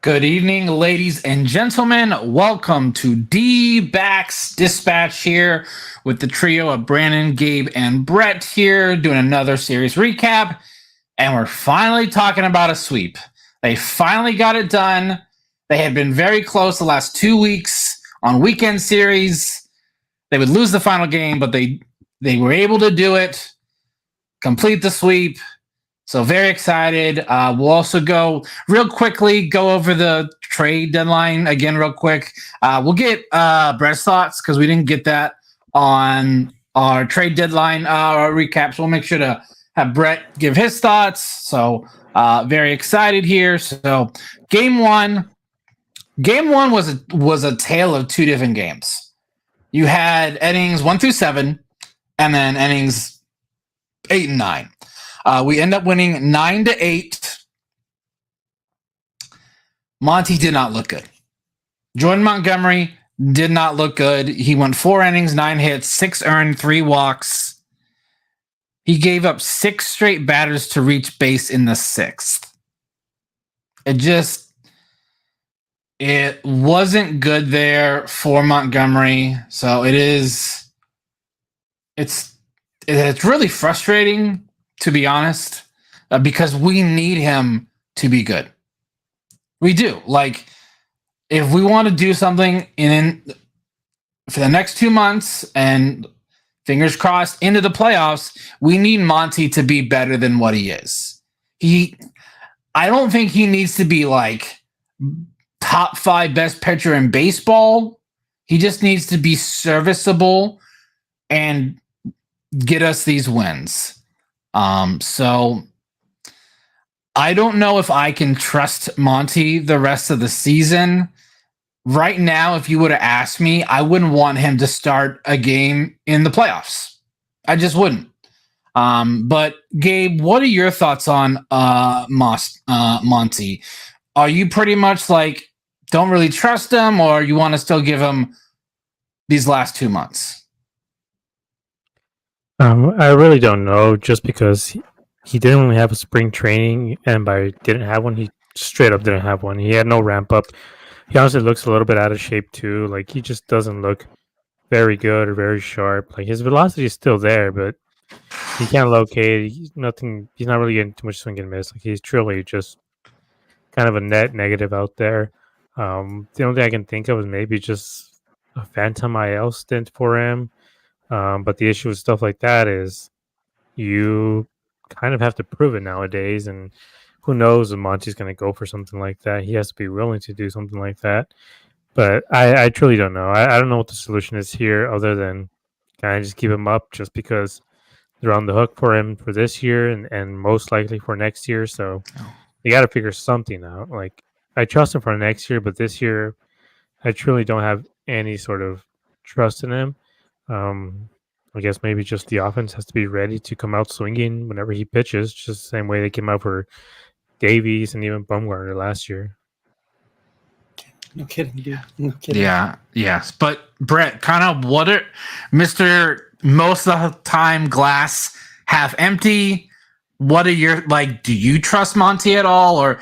Good evening, ladies and gentlemen. Welcome to Dbacks Dispatch here with the trio of Brandon, Gabe, and Brett here doing another series recap. And we're finally talking about a sweep. They finally got it done. They had been very close the last 2 weeks on weekend series. They would lose the final game, but they were able to do it, complete the sweep. So very excited. We'll also go over the trade deadline again real quick. We'll get Brett's thoughts because we didn't get that on our trade deadline recaps. We'll make sure to have Brett give his thoughts. So very excited here. So game one was a tale of two different games. You had innings 1 through 7, and then innings 8 and 9. We end up winning 9-8. Monty did not look good. Jordan Montgomery did not look good. He went 4 innings, 9 hits, 6 earned, 3 walks. He gave up 6 straight batters to reach base in the 6th. It wasn't good there for Montgomery. So it's really frustrating, to be honest, because we need him to be good. We do. Like, if we want to do something for the next 2 months and fingers crossed into the playoffs, we need Monty to be better than what he is. I don't think he needs to be like top 5 best pitcher in baseball. He just needs to be serviceable and get us these wins. So I don't know if I can trust Monty the rest of the season. Right now, if you would have asked me, I wouldn't want him to start a game in the playoffs. I just wouldn't. But Gabe, what are your thoughts on Monty? Are you pretty much like don't really trust him, or you want to still give him these last 2 months? I really don't know, just because he didn't really have a spring training, and by didn't have one, he straight up didn't have one. He had no ramp up. He honestly looks a little bit out of shape too. Like, he just doesn't look very good or very sharp. Like, his velocity is still there, but he can't locate. He's not really getting too much swing and miss. Like, he's truly just kind of a net negative out there. The only thing I can think of is maybe just a phantom IL stint for him. But the issue with stuff like that is you kind of have to prove it nowadays, and who knows if Monty's going to go for something like that. He has to be willing to do something like that. But I truly don't know. I don't know what the solution is here, other than kind of just keep him up, just because they're on the hook for him for this year and most likely for next year. So they got to figure something out. Like, I trust him for next year, but this year I truly don't have any sort of trust in him. I guess maybe just the offense has to be ready to come out swinging whenever he pitches, just the same way they came out for Davies and even Bumgarner last year. No kidding, dude. No kidding. Yeah, yes. But Brett, kind of what are Mr. most of the time glass half empty? What are your do you trust Monty at all, or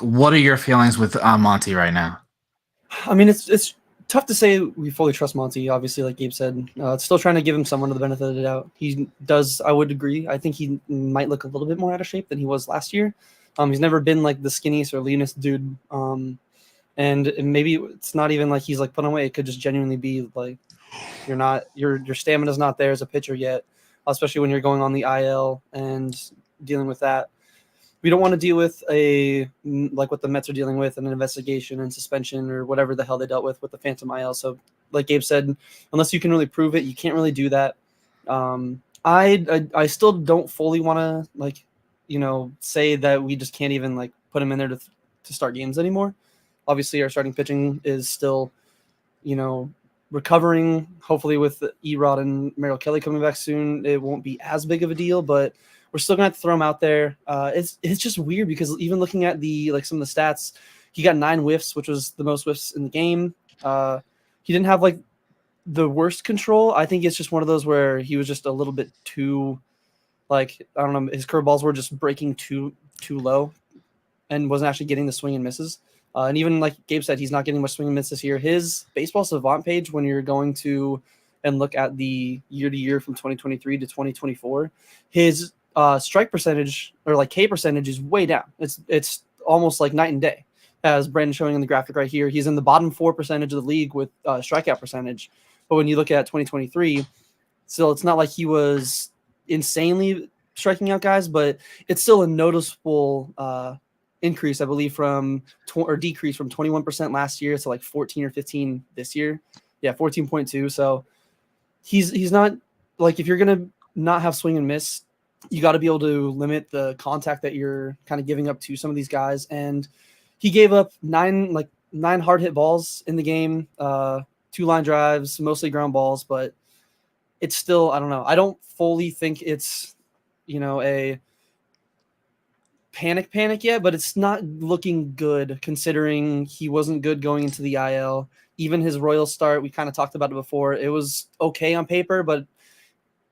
what are your feelings with Monty right now? I mean, it's tough to say we fully trust Monty, obviously, like Gabe said. Still trying to give him someone the benefit of the doubt. He does, I would agree. I think he might look a little bit more out of shape than he was last year. He's never been like the skinniest or leanest dude. And maybe it's not even like he's like put on weight. It could just genuinely be like your stamina's not there as a pitcher yet, especially when you're going on the IL and dealing with that. We don't want to deal with what the Mets are dealing with, an investigation and suspension or whatever the hell they dealt with the Phantom IL. So, like Gabe said, unless you can really prove it, you can't really do that. I still don't fully want to say that we just can't even put him in there to start games anymore. Obviously, our starting pitching is still, recovering. Hopefully, with Erod and Merrill Kelly coming back soon, it won't be as big of a deal, but we're still gonna have to throw him out there. It's just weird because even looking at some of the stats, he got 9 whiffs, which was the most whiffs in the game. He didn't have the worst control. I think it's just one of those where he was just a little bit too, I don't know, his curveballs were just breaking too low. and wasn't actually getting the swing and misses. And even like Gabe said, he's not getting much swing and miss this year. His baseball savant page, when you're going to and look at the year to year from 2023 to 2024, his strike percentage or like K percentage is way down. It's almost like night and day. As Brandon's showing in the graphic right here, he's in the bottom 4% of the league with strikeout percentage. But when you look at 2023, still it's not like he was insanely striking out guys, but it's still a noticeable increase, I believe, from decrease from 21% last year to like 14 or 15 this year. Yeah, 14.2. So he's not like, if you're gonna not have swing and miss, you got to be able to limit the contact that you're kind of giving up to some of these guys. And he gave up nine hard hit balls in the game, 2 line drives, mostly ground balls, but it's still, I don't know. I don't fully think it's, a panic yet, but it's not looking good considering he wasn't good going into the IL. Even his Royals start, we kind of talked about it before. It was okay on paper, but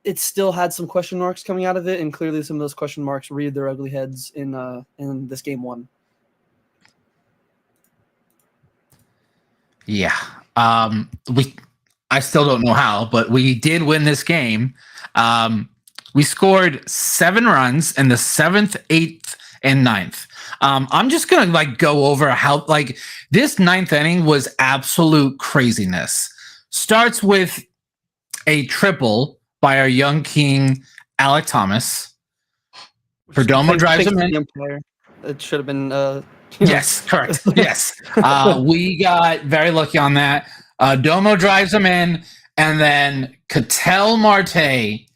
it still had some question marks coming out of it, and clearly some of those question marks reared their ugly heads in this game 1. Yeah. I still don't know how, but we did win this game. We scored 7 runs in the 7th, 8th, and 9th. I'm just gonna go over how this 9th inning was absolute craziness. Starts with a triple by our young king, Alec Thomas. Perdomo drives him in. It should have been. Yes, correct. Yes. We got very lucky on that. Domo drives him in, and then Ketel Marte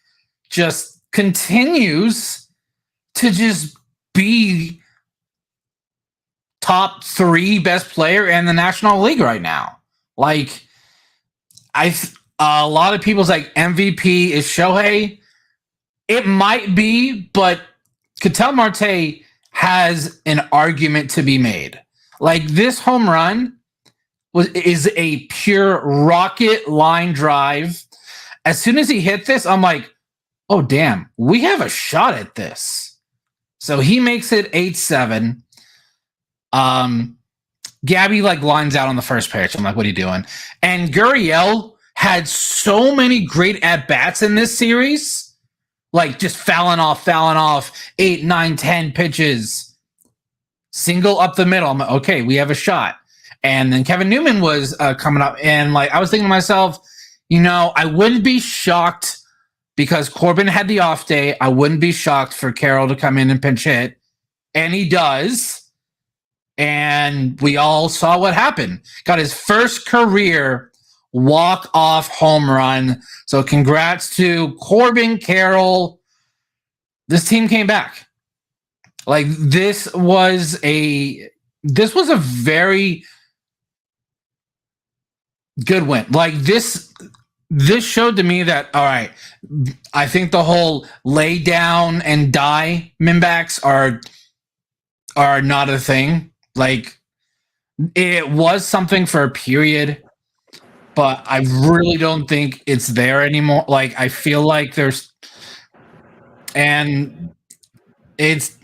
just continues to just be top 3 best player in the National League right now. A lot of people's MVP is Shohei. It might be, but Ketel Marte has an argument to be made. This home run is a pure rocket line drive. As soon as he hit this, I'm like, oh damn, we have a shot at this. So he makes it 8-7. Gabby lines out on the first pitch. I'm like, what are you doing? And Gurriel had so many great at-bats in this series. Just fouling off 8, 9, 10 pitches. Single up the middle. I'm like, okay, we have a shot. And then Kevin Newman was coming up. And I was thinking to myself, I wouldn't be shocked because Corbin had the off day. I wouldn't be shocked for Carroll to come in and pinch hit. And he does. And we all saw what happened. Got his first career walk-off home run. So congrats to Corbin Carroll. This team came back. This was a very good win. This showed to me that, all right, I think the whole lay down and die Dbacks are not a thing. It was something for a period, but I really don't think it's there anymore. I feel like there's, and it's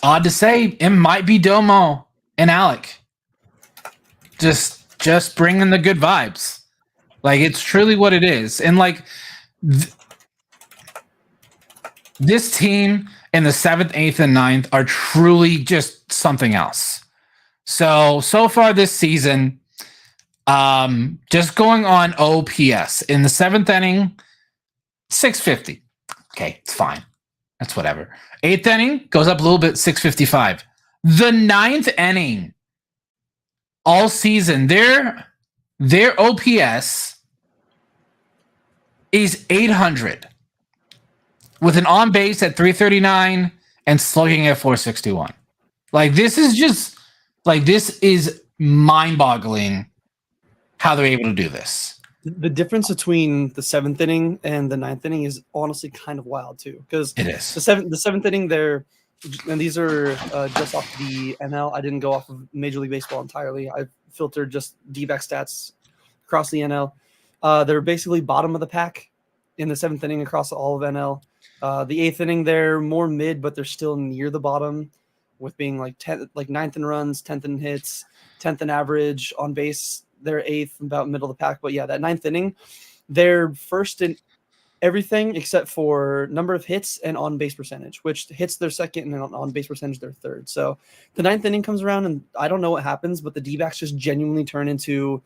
odd to say, it might be Domo and Alec. Just bringing the good vibes. It's truly what it is. And this team in the 7th, 8th, and 9th are truly just something else. So far this season, just going on OPS in the 7th inning, 650. Okay, it's fine. That's whatever. 8th inning goes up a little bit, 655. The 9th inning, all season, their OPS is 800 with an on base at 339 and slugging at 461. This is just this is mind-boggling how they're able to do this. The difference between the 7th inning and the 9th inning is honestly kind of wild too, because it is the 7th inning there, and these are just off the NL. I didn't go off of Major League Baseball entirely. I filtered just Dbacks stats across the NL. They're basically bottom of the pack in the 7th inning across all of NL. The 8th inning, they're more mid, but they're still near the bottom, with being like ninth in runs, 10th in hits, 10th in average on base. They're 8th, about middle of the pack. But yeah, that 9th inning, they're first in everything except for number of hits and on base percentage, which hits their second and on base percentage their third. So the 9th inning comes around and I don't know what happens, but the D-backs just genuinely turn into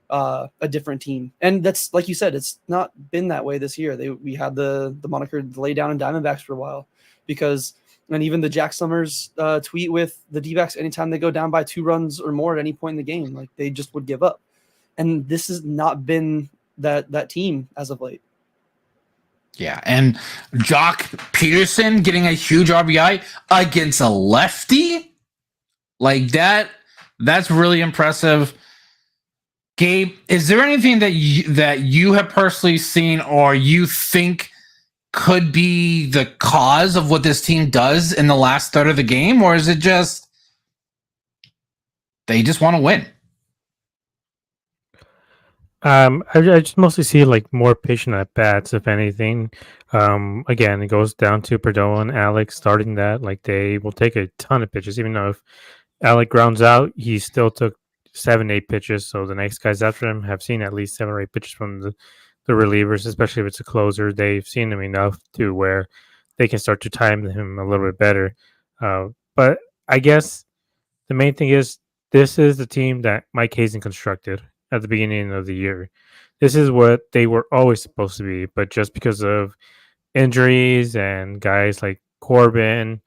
a different team. And that's, like you said, it's not been that way this year. We had the moniker lay down in Diamondbacks for a while because, and even the Jack Summers tweet with the D-backs, anytime they go down by 2 runs or more at any point in the game, like they just would give up. And this has not been that team as of late. Yeah, and Jock Peterson getting a huge RBI against a lefty like that's really impressive. Gabe, is there anything that you have personally seen or you think could be the cause of what this team does in the last third of the game, or is it just they just want to win? I just mostly see like more patient at bats, if anything. Again, it goes down to Perdomo and Alex starting that. Like they will take a ton of pitches, even though if Alec grounds out, he still took 7-8 pitches. So the next guys after him have seen at least 7 or 8 pitches from the relievers, especially if it's a closer. They've seen him enough to where they can start to time him a little bit better. But I guess the main thing is this is the team that Mike Hazen constructed at the beginning of the year. This is what they were always supposed to be, but just because of injuries and guys like Corbin,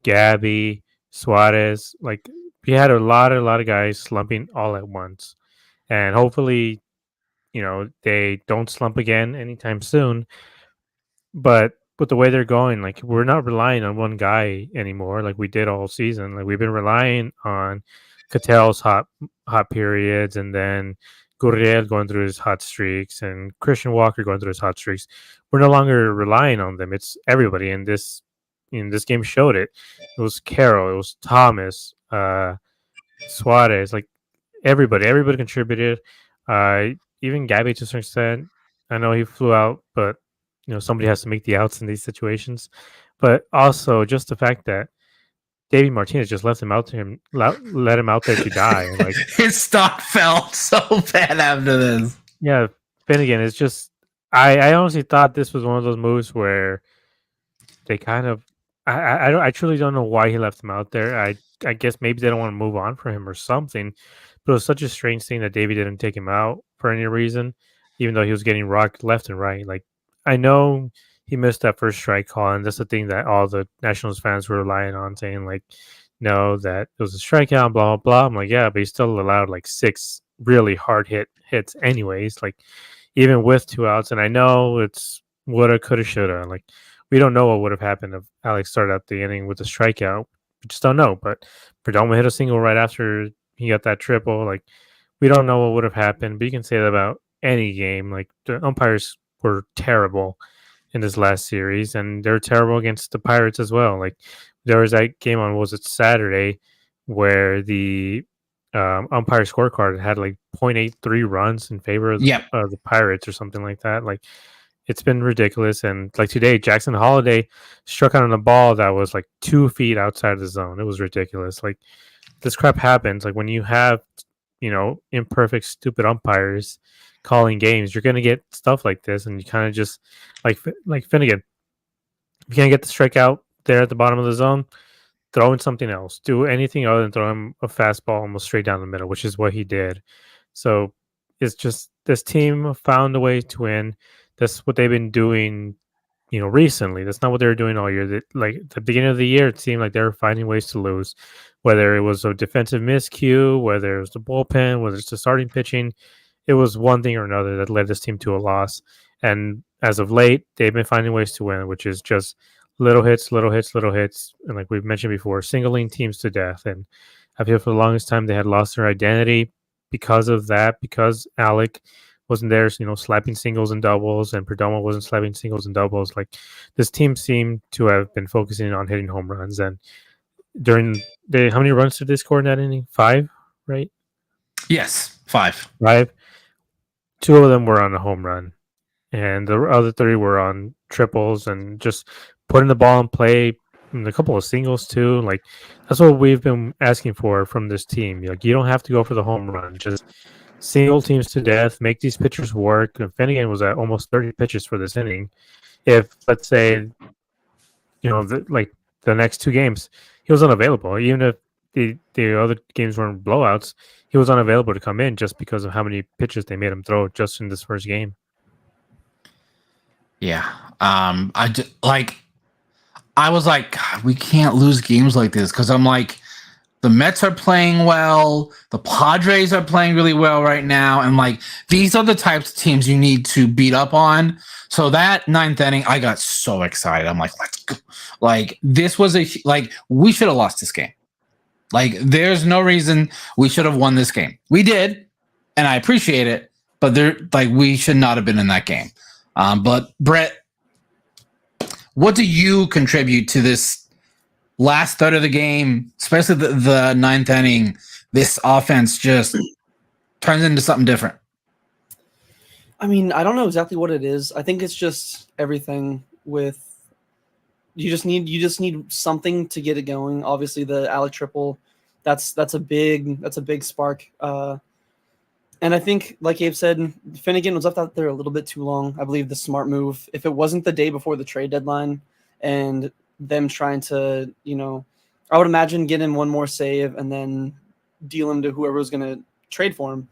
Gabby, Suarez, like we had a lot of guys slumping all at once. And hopefully, they don't slump again anytime soon. But with the way they're going, like we're not relying on one guy anymore, like we did all season. Like we've been relying on Catel's hot periods, and then Gurriel going through his hot streaks, and Christian Walker going through his hot streaks. We're no longer relying on them. It's everybody, and this game showed it. It was Carroll, it was Thomas, Suarez, like everybody contributed. Even Gabby to a certain extent. I know he flew out, but somebody has to make the outs in these situations. But also just the fact that Davey Martinez just let him out there to die. And like his stock fell so bad after this. Yeah, Finnegan is just. I honestly thought this was one of those moves where they kind of. I truly don't know why he left him out there. I guess maybe they don't want to move on for him or something. But it was such a strange thing that Davey didn't take him out for any reason, even though he was getting rocked left and right. Like I know he missed that first strike call, and that's the thing that all the Nationals fans were relying on, saying like, no, that it was a strikeout, blah blah blah. I'm like, yeah, but he still allowed like 6 really hard hits anyways, like even with 2 outs. And I know it's woulda, coulda, shoulda. Like we don't know what would have happened if Alex started out the inning with a strikeout. We just don't know. But Perdomo hit a single right after he got that triple. Like we don't know what would have happened. But you can say that about any game. Like the umpires were terrible in this last series, and they're terrible against the Pirates as well. Like there was that game on, was it Saturday, where the umpire scorecard had like 0.83 runs in favor of the Pirates or something like that. Like it's been ridiculous. And like today, Jackson Holiday struck out on a ball that was like 2 feet outside of the zone. It was ridiculous. Like this crap happens. Like when you have, imperfect, stupid umpires calling games, you're going to get stuff like this. And you kind of just like Finnegan, if you can't get the strikeout there at the bottom of the zone, throw in something else. Do anything other than throw him a fastball almost straight down the middle, which is what he did. So it's just this team found a way to win. That's what they've been doing, recently. That's not what they were doing all year. Like at the beginning of the year, it seemed like they were finding ways to lose, whether it was a defensive miscue, whether it was the bullpen, whether it's the starting pitching. It was one thing or another that led this team to a loss. And as of late, they've been finding ways to win, which is just little hits. And like we've mentioned before, singling teams to death. And I feel for the longest time they had lost their identity because of that, because Alec wasn't there, slapping singles and doubles, and Perdomo wasn't slapping singles and doubles. Like this team seemed to have been focusing on hitting home runs. And during how many runs did they score in that inning? 5, right? Yes, 5. 5. 2 of them were on a home run, and the other 3 were on triples and just putting the ball in play and a couple of singles too. Like that's what we've been asking for from this team. Like you don't have to go for the home run, just single teams to death, make these pitchers work. And Finnegan was at almost 30 pitches for this inning. If let's say like the next two games, he was unavailable. Even if the other games weren't blowouts, he was unavailable to come in just because of how many pitches they made him throw just in this first game. Yeah. I was like, God, we can't lose games like this because I'm like, the Mets are playing well, the Padres are playing really well right now, and like these are the types of teams you need to beat up on. So that ninth inning, I got so excited. I'm like, let's go. Like this was we should have lost this game. Like there's no reason we should have won this game. We did, and I appreciate it, but we should not have been in that game. But Brett, what do you contribute to this last third of the game, especially the ninth inning? This offense just turns into something different. I mean, I don't know exactly what it is. I think it's just everything with you just need something to get it going. Obviously the Alec triple, that's a big spark. And I think, like Abe said, Finnegan was left out there a little bit too long. I believe the smart move, if it wasn't the day before the trade deadline and them trying to, I would imagine get him one more save and then deal him to whoever was going to trade for him.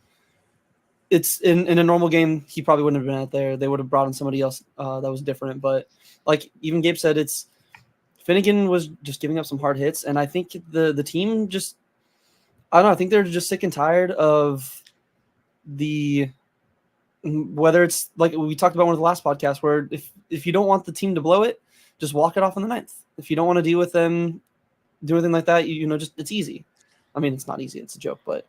It's in a normal game, he probably wouldn't have been out there. They would have brought in somebody else that was different. But like even Gabe said, Finnegan was just giving up some hard hits. And I think the team just, I don't know, I think they're just sick and tired of whether it's like we talked about one of the last podcasts where if you don't want the team to blow it, just walk it off in the ninth. If you don't want to deal with them, do anything like that, just it's easy. I mean, it's not easy, it's a joke, but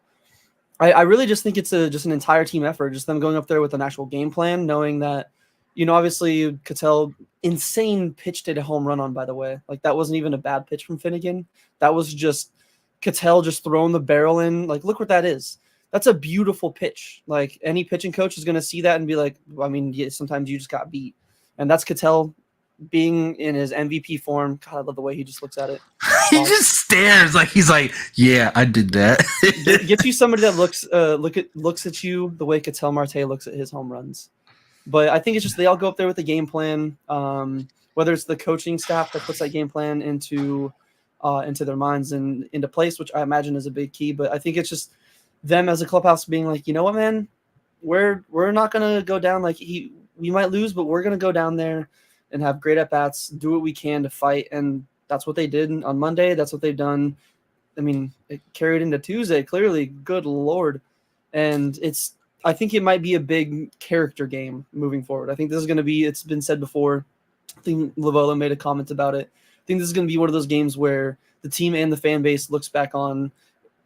I really just think it's just an entire team effort, just them going up there with an actual game plan, knowing that, obviously Cattell, insane pitch to hit a home run on, by the way. Like that wasn't even a bad pitch from Finnegan. That was just Cattell just throwing the barrel in. Like, look what that is. That's a beautiful pitch. Like any pitching coach is going to see that and be like, I mean, yeah, sometimes you just got beat. And that's Cattell being in his MVP form. God, I love the way he just looks at it. He just stares like he's like, yeah, I did that. Get you somebody that looks at you the way Cattell Marte looks at his home runs. But I think it's just they all go up there with a game plan. Whether it's the coaching staff that puts that game plan into their minds and into place, which I imagine is a big key. But I think it's just them as a clubhouse being like, you know what, man, we're not gonna go down we might lose, but we're gonna go down there and have great at bats, do what we can to fight, and that's what they did on Monday. That's what they've done. I mean, it carried into Tuesday. Clearly, good Lord, and I think it might be a big character game moving forward. I think this is going to be. It's been said before. I think Lavola made a comment about it. I think this is going to be one of those games where the team and the fan base looks back on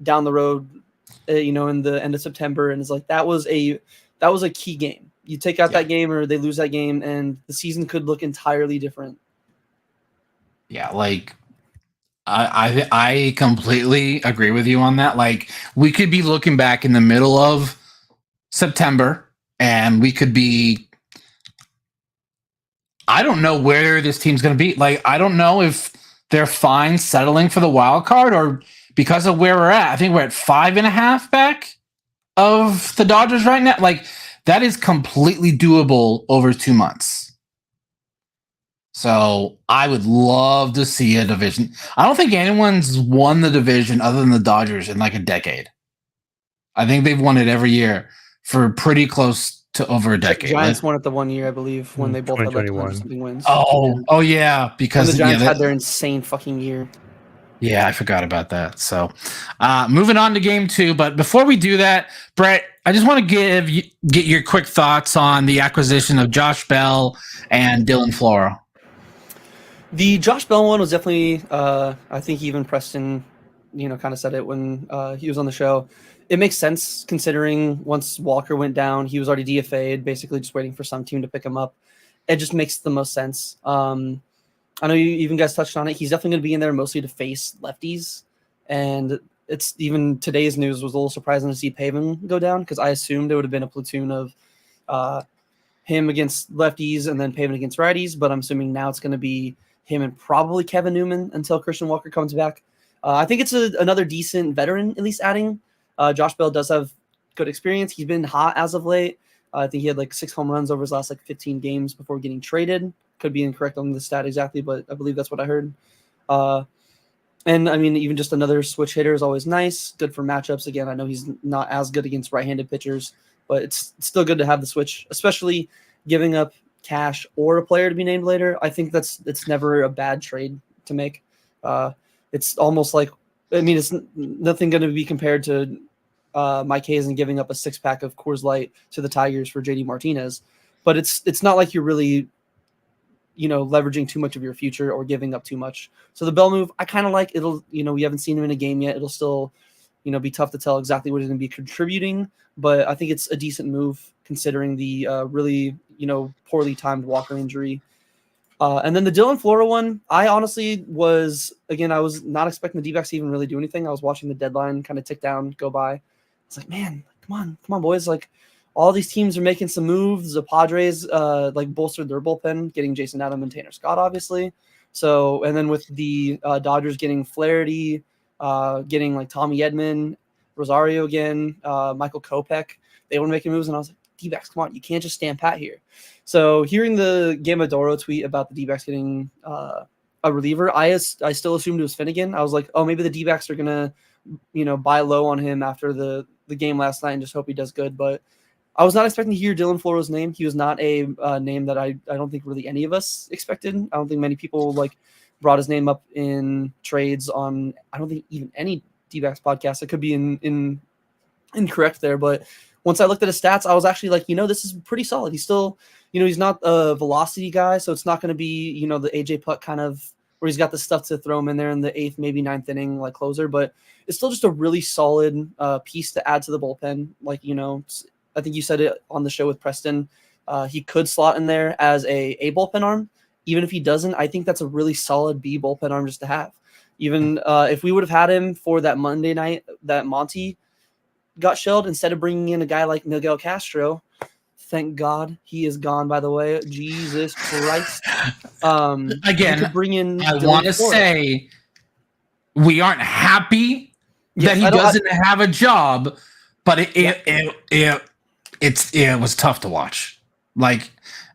down the road, in the end of September, and is like that was a key game. You take out that game or they lose that game, and the season could look entirely different. Yeah, like I completely agree with you on that. Like we could be looking back in the middle of September, and we could be. I don't know where this team's going to be. Like I don't know if they're fine settling for the wild card or because of where we're at. I think we're at 5.5 back of the Dodgers right now. Like that is completely doable over 2 months. So I would love to see a division. I don't think anyone's won the division other than the Dodgers in like a decade. I think they've won it every year for pretty close to over a decade. Giants won it the 1 year, I believe, when they both had like 100-something wins. Oh yeah, because the Giants had their insane fucking year. Yeah, I forgot about that. So, moving on to game 2. But before we do that, Brett, I just want to get your quick thoughts on the acquisition of Josh Bell and Dylan Floro. The Josh Bell one was definitely, I think even Preston, kind of said it when he was on the show. It makes sense considering once Walker went down, he was already DFA'd, basically just waiting for some team to pick him up. It just makes the most sense. I know you even guys touched on it. He's definitely going to be in there mostly to face lefties. And it's even today's news was a little surprising to see Pavin go down because I assumed it would have been a platoon of him against lefties and then Pavin against righties. But I'm assuming now it's going to be him and probably Kevin Newman until Christian Walker comes back. I think it's another decent veteran, at least adding. Josh Bell does have good experience. He's been hot as of late. I think he had like 6 home runs over his last like 15 games before getting traded. Could be incorrect on the stat exactly, but I believe that's what I heard. And I mean, even just another switch hitter is always nice. Good for matchups. Again, I know he's not as good against right-handed pitchers, but it's still good to have the switch, especially giving up cash or a player to be named later. I think it's never a bad trade to make. It's almost like, I mean, it's nothing going to be compared to Mike Hazen giving up a 6-pack of Coors Light to the Tigers for JD Martinez, but it's not like you're really, leveraging too much of your future or giving up too much. So the Bell move, I kind of like. It'll, we haven't seen him in a game yet. It'll still, be tough to tell exactly what he's going to be contributing, but I think it's a decent move considering the really, poorly timed Walker injury. And then the Dylan Floro one, I honestly was not expecting the D-backs to even really do anything. I was watching the deadline kind of tick down, go by. It's like, man, come on, boys. Like, all these teams are making some moves. The Padres bolstered their bullpen, getting Jason Adam and Tanner Scott, obviously. So, and then with the Dodgers getting Flaherty, getting like Tommy Edman, Rosario again, Michael Kopech, they were making moves, and I was like, D-backs, come on, you can't just stand pat here. So hearing the Gamadoro tweet about the D-backs getting a reliever, I still assumed it was Finnegan. I was like, oh, maybe the D-backs are gonna, buy low on him after the game last night and just hope he does good. But I was not expecting to hear Dylan Floro's name. He was not a name that I don't think really any of us expected. I don't think many people brought his name up in trades on, I don't think even any D-backs podcast. It could be incorrect there, but once I looked at his stats, I was actually like, this is pretty solid. He's still, he's not a velocity guy, so it's not going to be, the AJ Putt kind of where he's got the stuff to throw him in there in the 8th, maybe 9th inning like closer, but it's still just a really solid piece to add to the bullpen. I think you said it on the show with Preston. He could slot in there as a bullpen arm. Even if he doesn't, I think that's a really solid B bullpen arm just to have. Even if we would have had him for that Monday night that Monty got shelled, instead of bringing in a guy like Miguel Castro, thank God he is gone, by the way. Jesus Christ. Again, bring in I want to say we aren't happy that he doesn't have a job, but it was tough to watch.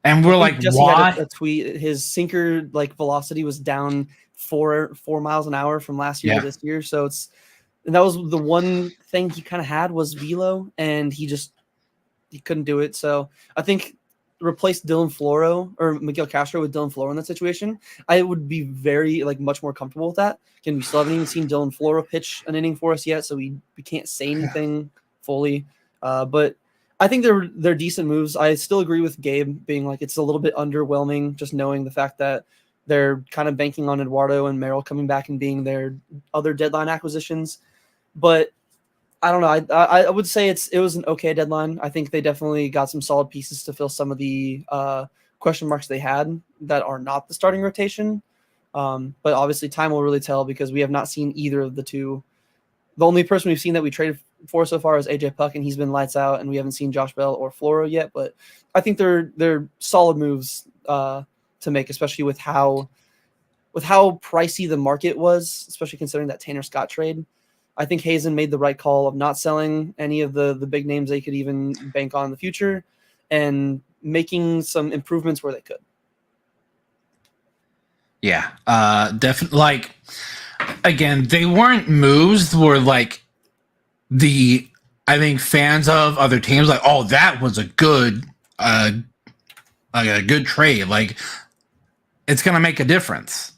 And we're like, Jesse why? Had a tweet. His sinker velocity was down 4 miles an hour from last year to this year. So that was the one thing he kind of had was velo, and he couldn't do it. So I think replace Dylan Floro or Miguel Castro with Dylan Floro in that situation, I would be very much more comfortable with that. Again, we still haven't even seen Dylan Floro pitch an inning for us yet, so we can't say anything fully. But I think they're decent moves. I still agree with Gabe being it's a little bit underwhelming, just knowing the fact that they're kind of banking on Eduardo and Merrill coming back and being their other deadline acquisitions. But I don't know. I would say it was an okay deadline. I think they definitely got some solid pieces to fill some of the question marks they had that are not the starting rotation. But obviously time will really tell because we have not seen either of the two. The only person we've seen that we traded for so far is AJ Puck, and he's been lights out, and we haven't seen Josh Bell or Floro yet. But I think they're solid moves to make, especially with how pricey the market was, especially considering that Tanner Scott trade. I think Hazen made the right call of not selling any of the big names they could even bank on in the future and making some improvements where they could. Yeah, definitely. Again, they weren't moves where I think fans of other teams oh, that was a good trade. It's gonna make a difference.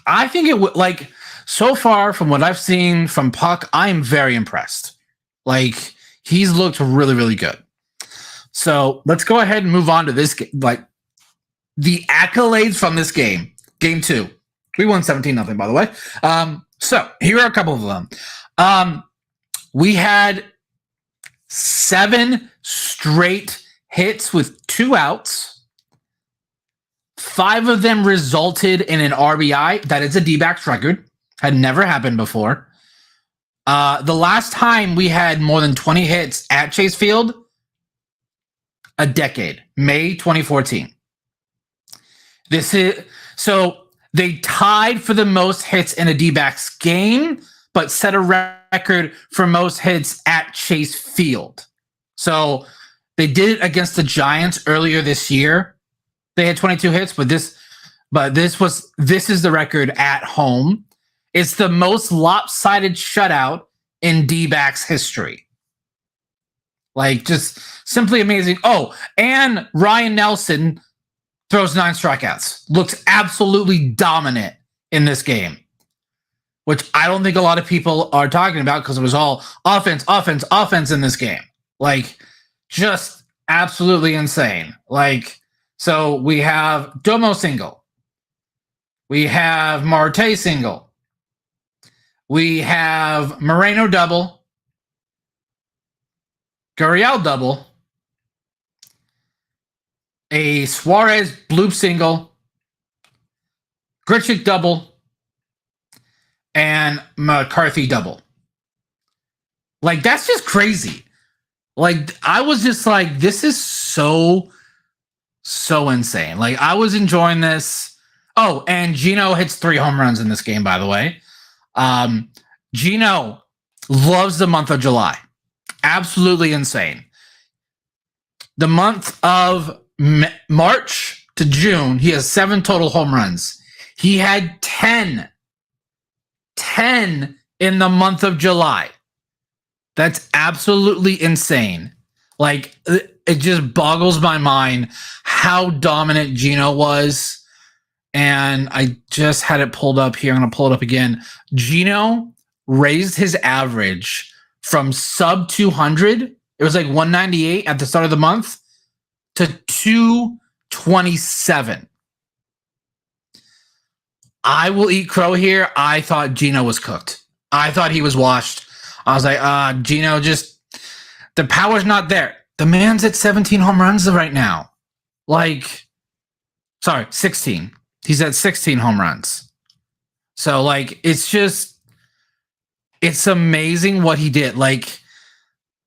I think it would so far from what I've seen from Puck, I'm very impressed. He's looked really, really good. So let's go ahead and move on to this game. The accolades from this game, game 2. We won 17-0, by the way. So here are a couple of them. We had 7 straight hits with 2 outs. 5 of them resulted in an RBI. That is a D-backs record. Had never happened before. The last time we had more than 20 hits at Chase Field, a decade, May 2014. So They tied for the most hits in a D-backs game, but set a record for most hits at Chase Field. So they did it against the Giants earlier this year. They had 22 hits, but this is the record at home. It's the most lopsided shutout in D-backs history. Like, just simply amazing. Oh, and Ryan Nelson throws 9 strikeouts. Looks absolutely dominant in this game, which I don't think a lot of people are talking about because it was all offense in this game. Like, just absolutely insane. Like, so we have Domo single. We have Marte single. We have Moreno double. Gurriel double. A Suarez bloop single. Grichuk double. And McCarthy double. Like, that's just crazy. Like, I was just like, this is so insane. Like, I was enjoying this. Oh, and Gino hits 3 home runs in this game, by the way. Gino loves the month of July. Absolutely insane. The month of March to June, he has 7 total home runs. He had 10 in the month of July. That's absolutely insane. Like, it just boggles my mind how dominant Gino was. And I just had it pulled up here. I'm going to pull it up again. Gino raised his average from sub 200. It was like 198 at the start of the month to 227. I will eat crow here. I thought Gino was cooked. I thought he was washed. I was like, Gino, just the power's not there. The man's at 17 home runs right now. Like, sorry, 16. He's at 16 home runs. So, like, it's amazing what he did. Like,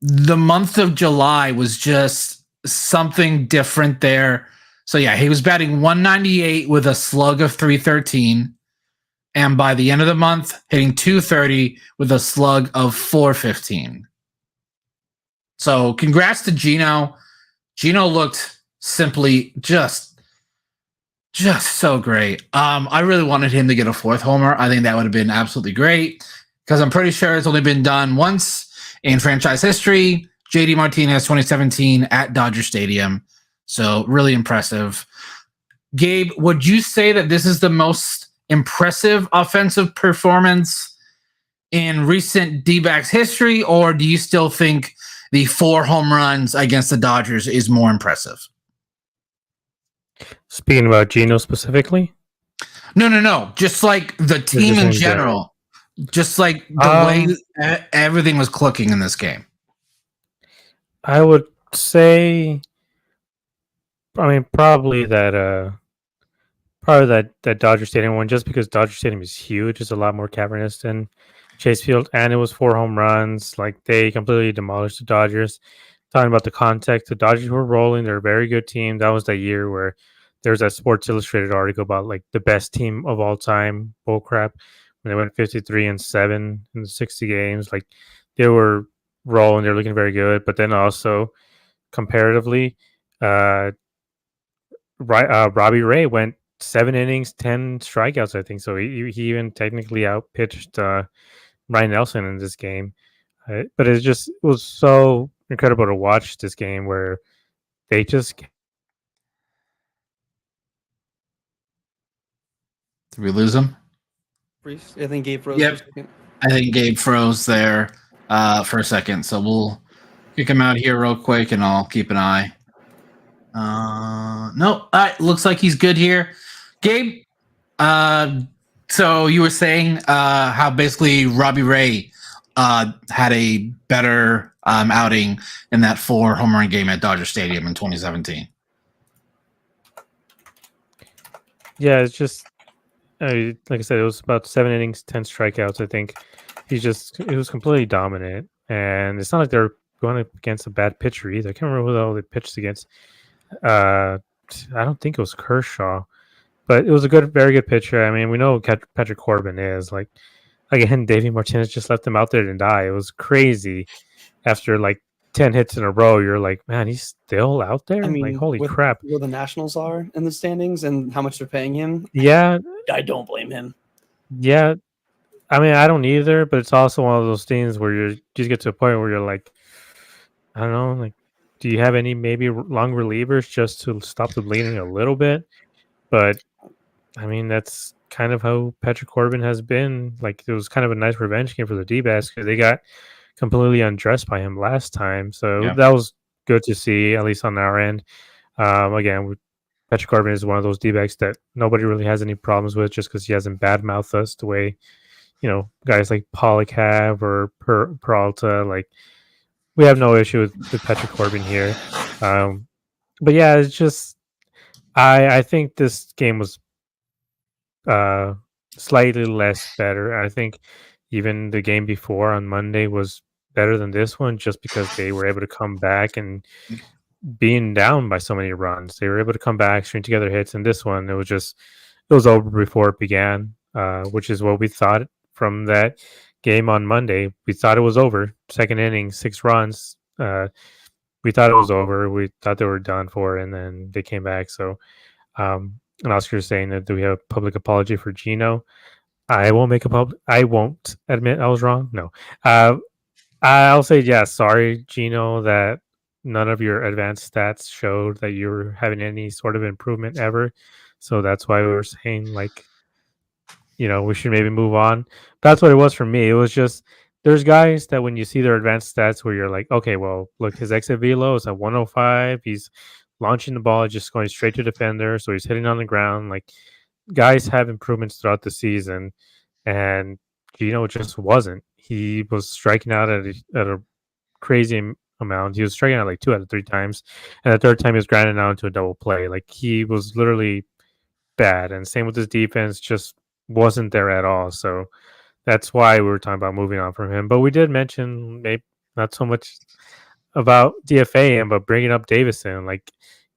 the month of July was just something different there. So, yeah, he was batting 198 with a slug of 313. And by the end of the month, hitting 230 with a slug of 415. So, congrats to Gino. Gino looked simply just so great. I really wanted him to get a 4th homer. I think that would have been absolutely great because I'm pretty sure it's only been done once in franchise history. JD Martinez, 2017 at Dodger Stadium. So really impressive. Gabe, would you say that this is the most impressive offensive performance in recent D-backs history, or do you still think the 4 home runs against the Dodgers is more impressive? Speaking about Geno specifically? No. Just like the team in general. Just like the way everything was clicking in this game. I would say, probably that Dodger Stadium one, just because Dodger Stadium is huge. It's a lot more cavernous than Chase Field, and it was 4 home runs. Like, they completely demolished the Dodgers. Talking about the context, the Dodgers were rolling. They're a very good team. That was that year where there was that Sports Illustrated article about, like, the best team of all time, bullcrap, when they went 53-7 in 60 games. Like, they were rolling. They're looking very good. But then also, comparatively, Robbie Ray went 7 innings, 10 strikeouts, I think. So he even technically outpitched Ryan Nelson in this game. But it was so incredible to watch this game where they just... Did we lose him? I think Gabe froze Yep. for a second. I think Gabe froze there for a second. So we'll kick him out here real quick and I'll keep an eye. No, all right, looks like he's good here. Gabe, so you were saying how basically Robbie Ray had a better outing in that 4 home run game at Dodger Stadium in 2017. Yeah, it's just... like I said, it was about 7 innings, 10 strikeouts. I think it was completely dominant, and it's not like they're going up against a bad pitcher either. I can't remember who the hell they pitched against. I don't think it was Kershaw, But it was a very good pitcher. I mean, we know what Patrick Corbin is. Like, again, Davey Martinez just left him out there to die. It was crazy. After like 10 hits in a row, you're like, man, he's still out there? I Like, mean, holy with crap. where the Nationals are in the standings and how much they're paying him, Yeah, I don't blame him. yeah. I mean, I don't either, but it's also one of those things where you just get to a point where you're like, I don't know, like, do you have any maybe long relievers just to stop the bleeding a little bit? But I mean, that's kind of how Patrick Corbin has been. Like, it was kind of a nice revenge game for the D-backs because they got completely undressed by him last time. So Yeah. that was good to see, at least on our end. Again, Patrick Corbin is one of those D-backs that nobody really has any problems with just because he hasn't badmouthed us the way, guys like Pollock have or Peralta. Like, we have no issue with Patrick Corbin here. But yeah, it's just I think this game was slightly less better. I think even the game before on Monday was better than this one just because they were able to come back and being down by so many runs. They were able to come back, string together hits, and this one it was over before it began, which is what we thought from that game on Monday. We thought it was over. Second inning, 6 runs. We thought it was over. We thought they were done for, and then they came back. So, and Oscar's saying that do we have a public apology for Gino? I won't make a public. I won't admit I was wrong. No, I'll say yeah. Sorry, Gino, that none of your advanced stats showed that you were having any sort of improvement ever. So that's why we were saying like, we should maybe move on. That's what it was for me. It was just there's guys that when you see their advanced stats where you're like, okay, well, look, his exit velo is at 105. He's launching the ball, just going straight to defender, so he's hitting on the ground. Like guys have improvements throughout the season, and Gino just wasn't. He was striking out at a crazy amount. He was striking out like 2 out of 3 times, and the third time he was grinding out into a double play. Like he was literally bad, and same with his defense, just wasn't there at all. So that's why we were talking about moving on from him. But we did mention maybe not so much about DFA but bringing up Davison, like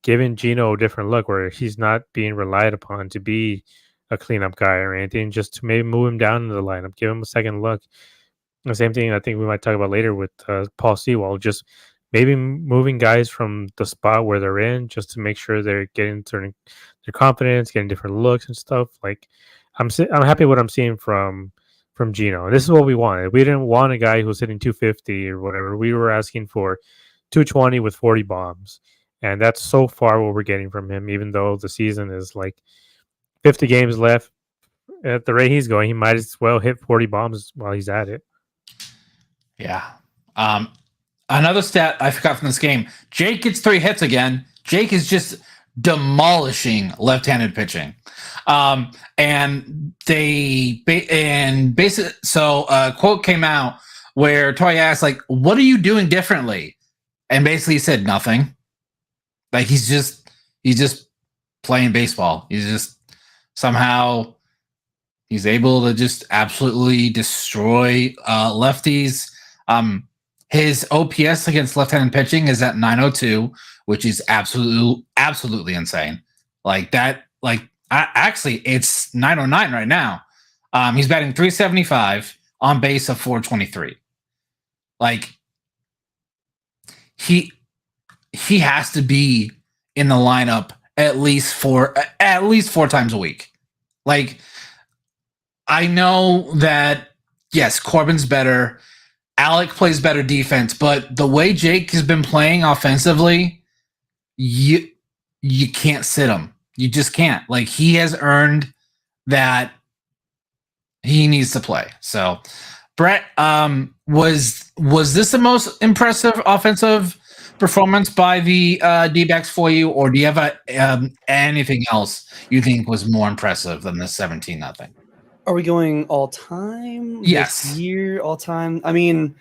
giving Gino a different look where he's not being relied upon to be a cleanup guy or anything, just to maybe move him down into the lineup, give him a second look. The same thing I think we might talk about later with Paul Sewell, just maybe moving guys from the spot where they're in just to make sure they're getting their confidence, getting different looks and stuff. Like I'm happy what I'm seeing from Gino. This is what we wanted. We didn't want a guy who's hitting 250 or whatever. We were asking for 220 with 40 bombs. And that's so far what we're getting from him, even though the season is like 50 games left. At the rate he's going, he might as well hit 40 bombs while he's at it. Yeah. Another stat I forgot from this game. Jake gets 3 hits again. Jake is just demolishing left-handed pitching. And basically, so a quote came out where Toy asked, like, what are you doing differently? And basically he said nothing. Like he's just playing baseball. He's just somehow he's able to just absolutely destroy lefties. His OPS against left-handed pitching is at 902, which is absolutely insane. Like that, actually it's 909 right now. He's batting 375 on base of 423. Like he has to be in the lineup at least four times a week. Like I know that yes, Corbin's better. Alec plays better defense, but the way Jake has been playing offensively, you can't sit him. You just can't. Like he has earned that he needs to play. So, Brett, was this the most impressive offensive performance by the D-backs for you, or do you have anything else you think was more impressive than the 17-0? Are we going all time? Yes. This year, all time? I mean,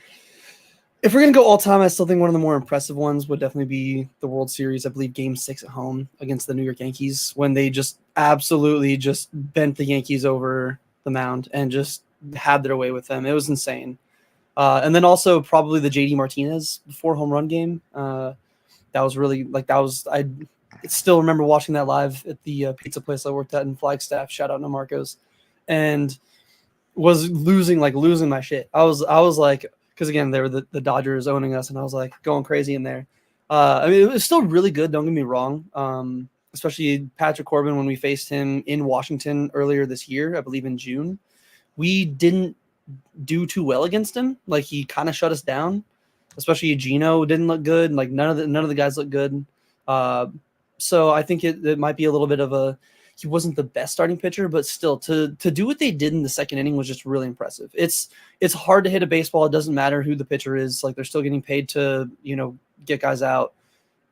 if we're going to go all time, I still think one of the more impressive ones would definitely be the World Series. I believe Game 6 at home against the New York Yankees, when they just absolutely just bent the Yankees over the mound and just had their way with them. It was insane. And then also probably the JD Martinez 4 home run game. That was really like, still remember watching that live at the pizza place I worked at in Flagstaff. Shout out to Marcos, and was losing my shit. I was like, because again, they were the Dodgers owning us, and I was like going crazy in there. I mean, it was still really good. Don't get me wrong. Especially Patrick Corbin when we faced him in Washington earlier this year, I believe in June. We didn't do too well against him. Like he kind of shut us down. Especially Gino didn't look good. Like none of the guys looked good. So I think it might be a little bit of he wasn't the best starting pitcher, but still to do what they did in the second inning was just really impressive. It's hard to hit a baseball. It doesn't matter who the pitcher is. Like they're still getting paid to, get guys out.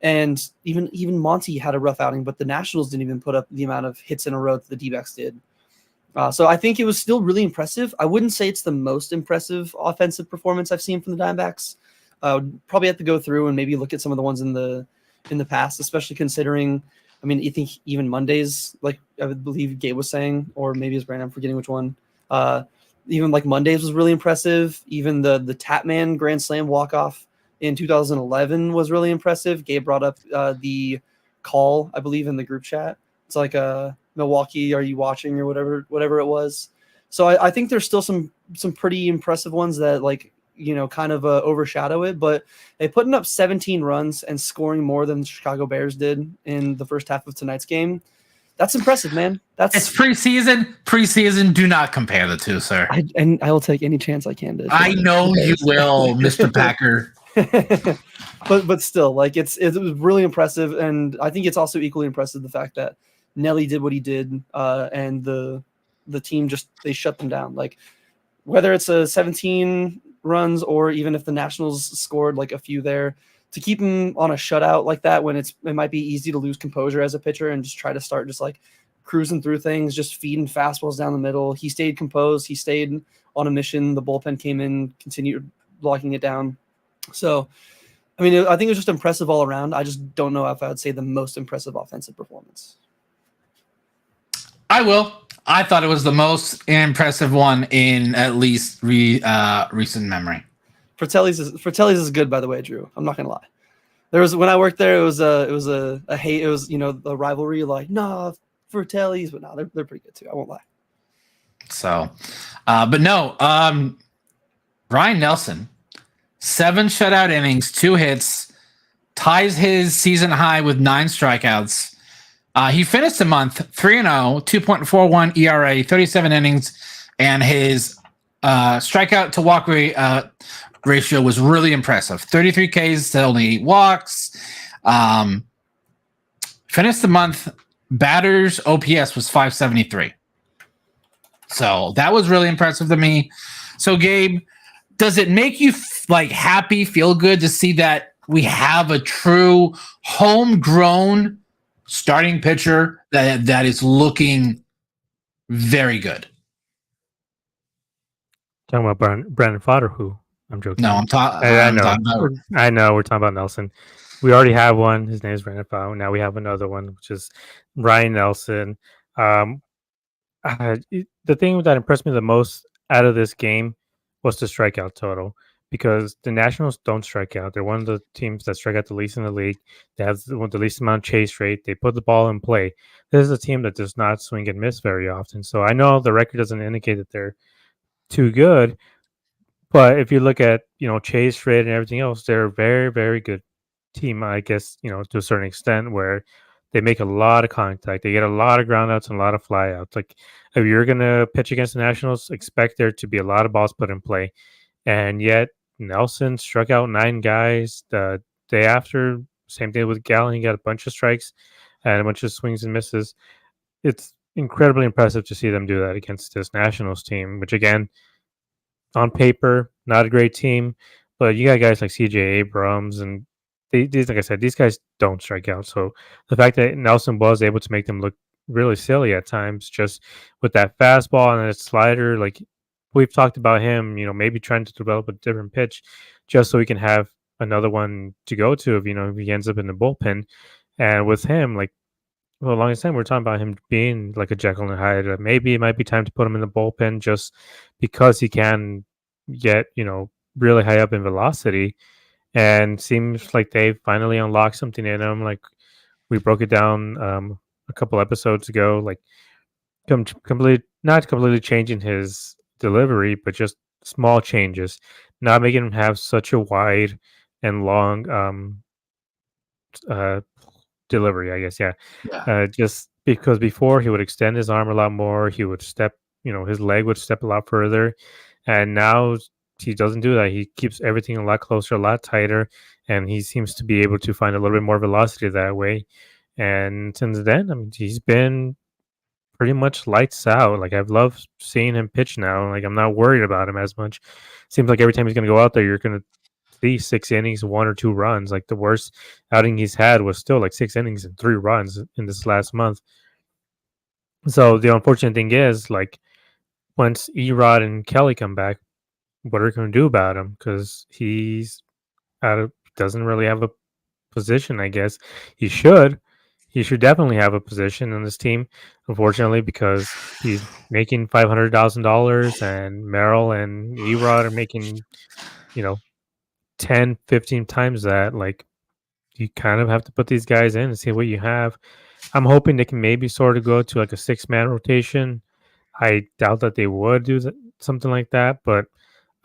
And even Monty had a rough outing, but the Nationals didn't even put up the amount of hits in a row that the D-backs did. So I think it was still really impressive. I wouldn't say it's the most impressive offensive performance I've seen from the Diamondbacks. Probably have to go through and maybe look at some of the ones in the past, especially considering, I mean, you think even Mondays, like I would believe Gabe was saying, or maybe it's Brandon, I'm forgetting which one. Even like Mondays was really impressive. Even the Tapman Grand Slam walk-off in 2011 was really impressive. Gabe brought up the call, I believe, in the group chat. It's like Milwaukee, are you watching, or whatever it was. So I think there's still some pretty impressive ones that kind of overshadow it, but they putting up 17 runs and scoring more than the Chicago Bears did in the first half of tonight's game. That's impressive, man. It's preseason. Preseason. Do not compare the two, sir. I will take any chance I can to. I know you will, Mr. Packer. but still, like it was really impressive, and I think it's also equally impressive the fact that Nelly did what he did, and the team they shut them down. Like whether it's a 17 runs or even if the Nationals scored like a few there, to keep him on a shutout like that when it might be easy to lose composure as a pitcher and just try to start just like cruising through things, just feeding fastballs down the middle. He stayed composed. He stayed on a mission. The bullpen came in, continued locking it down. So, I mean, I think it was just impressive all around. I just don't know if I would say the most impressive offensive performance. I will. I thought it was the most impressive one in at least recent memory. Fratelli's is good, by the way, Drew. I'm not gonna lie. There was when I worked there, it was a hate. It was the rivalry. Like Fratelli's, but no, they're pretty good too. I won't lie. So, but no, Ryan Nelson, 7 shutout innings, 2 hits, ties his season high with 9 strikeouts. He finished the month 3-0, 2.41 ERA, 37 innings, and his strikeout to walk ratio was really impressive. 33 Ks to only 8 walks. Finished the month, batters OPS was 573. So that was really impressive to me. So Gabe, does it make you happy, feel good to see that we have a true homegrown starting pitcher that is looking very good? Talking about Brandon Fodder, who I'm joking. No, I'm talking. I know we're talking about Nelson. We already have one. His name is Brandon Fodder. Now we have another one, which is Ryan Nelson. The thing that impressed me the most out of this game was the strikeout total, because the Nationals don't strike out. They're one of the teams that strike out the least in the league. They have the least amount of chase rate. They put the ball in play. This is a team that does not swing and miss very often. So I know the record doesn't indicate that they're too good, but if you look at chase rate and everything else, they're a very, very good team, I guess, to a certain extent, where they make a lot of contact. They get a lot of groundouts and a lot of flyouts. Like if you're gonna pitch against the Nationals, expect there to be a lot of balls put in play. And yet Nelson struck out 9 guys the day after. Same thing with Gallen. He got a bunch of strikes and a bunch of swings and misses. It's incredibly impressive to see them do that against this Nationals team, which again, on paper, not a great team, but you got guys like CJ Abrams, and these, like I said, these guys don't strike out. So the fact that Nelson was able to make them look really silly at times, just with that fastball and that slider, like we've talked about him, maybe trying to develop a different pitch just so he can have another one to go to if he ends up in the bullpen. And with him, for the longest time, we're talking about him being like a Jekyll and Hyde. Maybe it might be time to put him in the bullpen just because he can get, really high up in velocity. And seems like they finally unlocked something in him. Like We broke it down a couple episodes ago, like not completely changing his delivery, but just small changes, not making him have such a wide and long uh, delivery, I guess. Yeah. Yeah. Just because before he would extend his arm a lot more, he would step, his leg would step a lot further. And now he doesn't do that. He keeps everything a lot closer, a lot tighter, and he seems to be able to find a little bit more velocity that way. And since then, I mean, he's been pretty much lights out. Like I've loved seeing him pitch now. Like I'm not worried about him as much. Seems like every time he's going to go out there, you're going to see 6 innings, 1 or 2 runs. Like the worst outing he's had was still like 6 innings and 3 runs in this last month. So the unfortunate thing is, like, once Erod and Kelly come back, what are we going to do about him? Because he's doesn't really have a position. I guess he should. He should definitely have a position in this team. Unfortunately, because he's making $500,000, and Merrill and Erod are making, you know, 10, 15 times that. Like, you kind of have to put these guys in and see what you have. I'm hoping they can maybe sort of go to like a 6-man rotation. I doubt that they would do something like that, but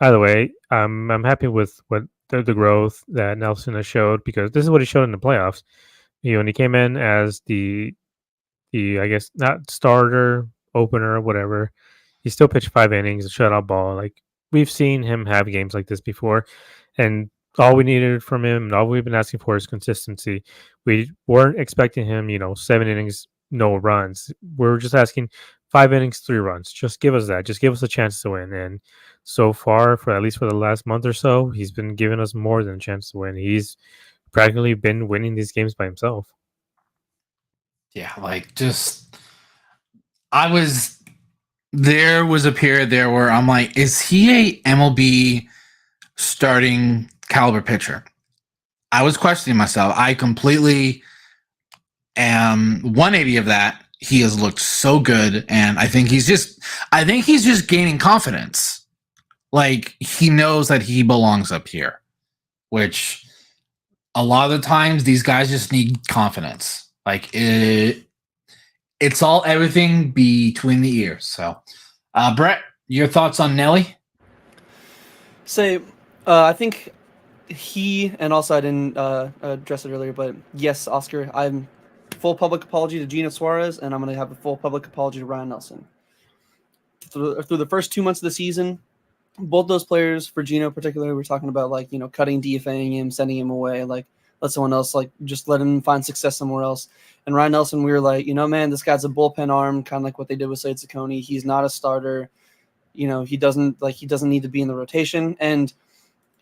either way, I'm happy with what the growth that Nelson has showed, because this is what he showed in the playoffs. When he came in as the I guess not starter, opener, whatever, he still pitched 5 innings, a shutout ball. Like, we've seen him have games like this before, and all we needed from him, and all we've been asking for, is consistency. We weren't expecting him, 7 innings, no runs. We're just asking 5 innings, 3 runs. Just give us that. Just give us a chance to win. And so far, for at least for the last month or so, he's been giving us more than a chance to win. He's practically been winning these games by himself. Yeah, like there was a period there where I'm like, is he a MLB starting caliber pitcher? I was questioning myself. I completely am 180 of that. He has looked so good, and I think he's just gaining confidence. Like, he knows that he belongs up here, which a lot of the times these guys just need confidence. Like, it's all everything between the ears. So, Brett, your thoughts on Nelly? I think he, and also I didn't address it earlier, but yes, Oscar, I'm full public apology to Gino Suarez, and I'm going to have a full public apology to Ryan Nelson. Through the first 2 months of the season, both those players, for Gino particularly, we're talking about, like, cutting, DFAing him, sending him away, like, let someone else, like, just let him find success somewhere else. And Ryan Nelson, we were like, man, this guy's a bullpen arm, kind of like what they did with Said Ciccone. He's not a starter. He doesn't need to be in the rotation, and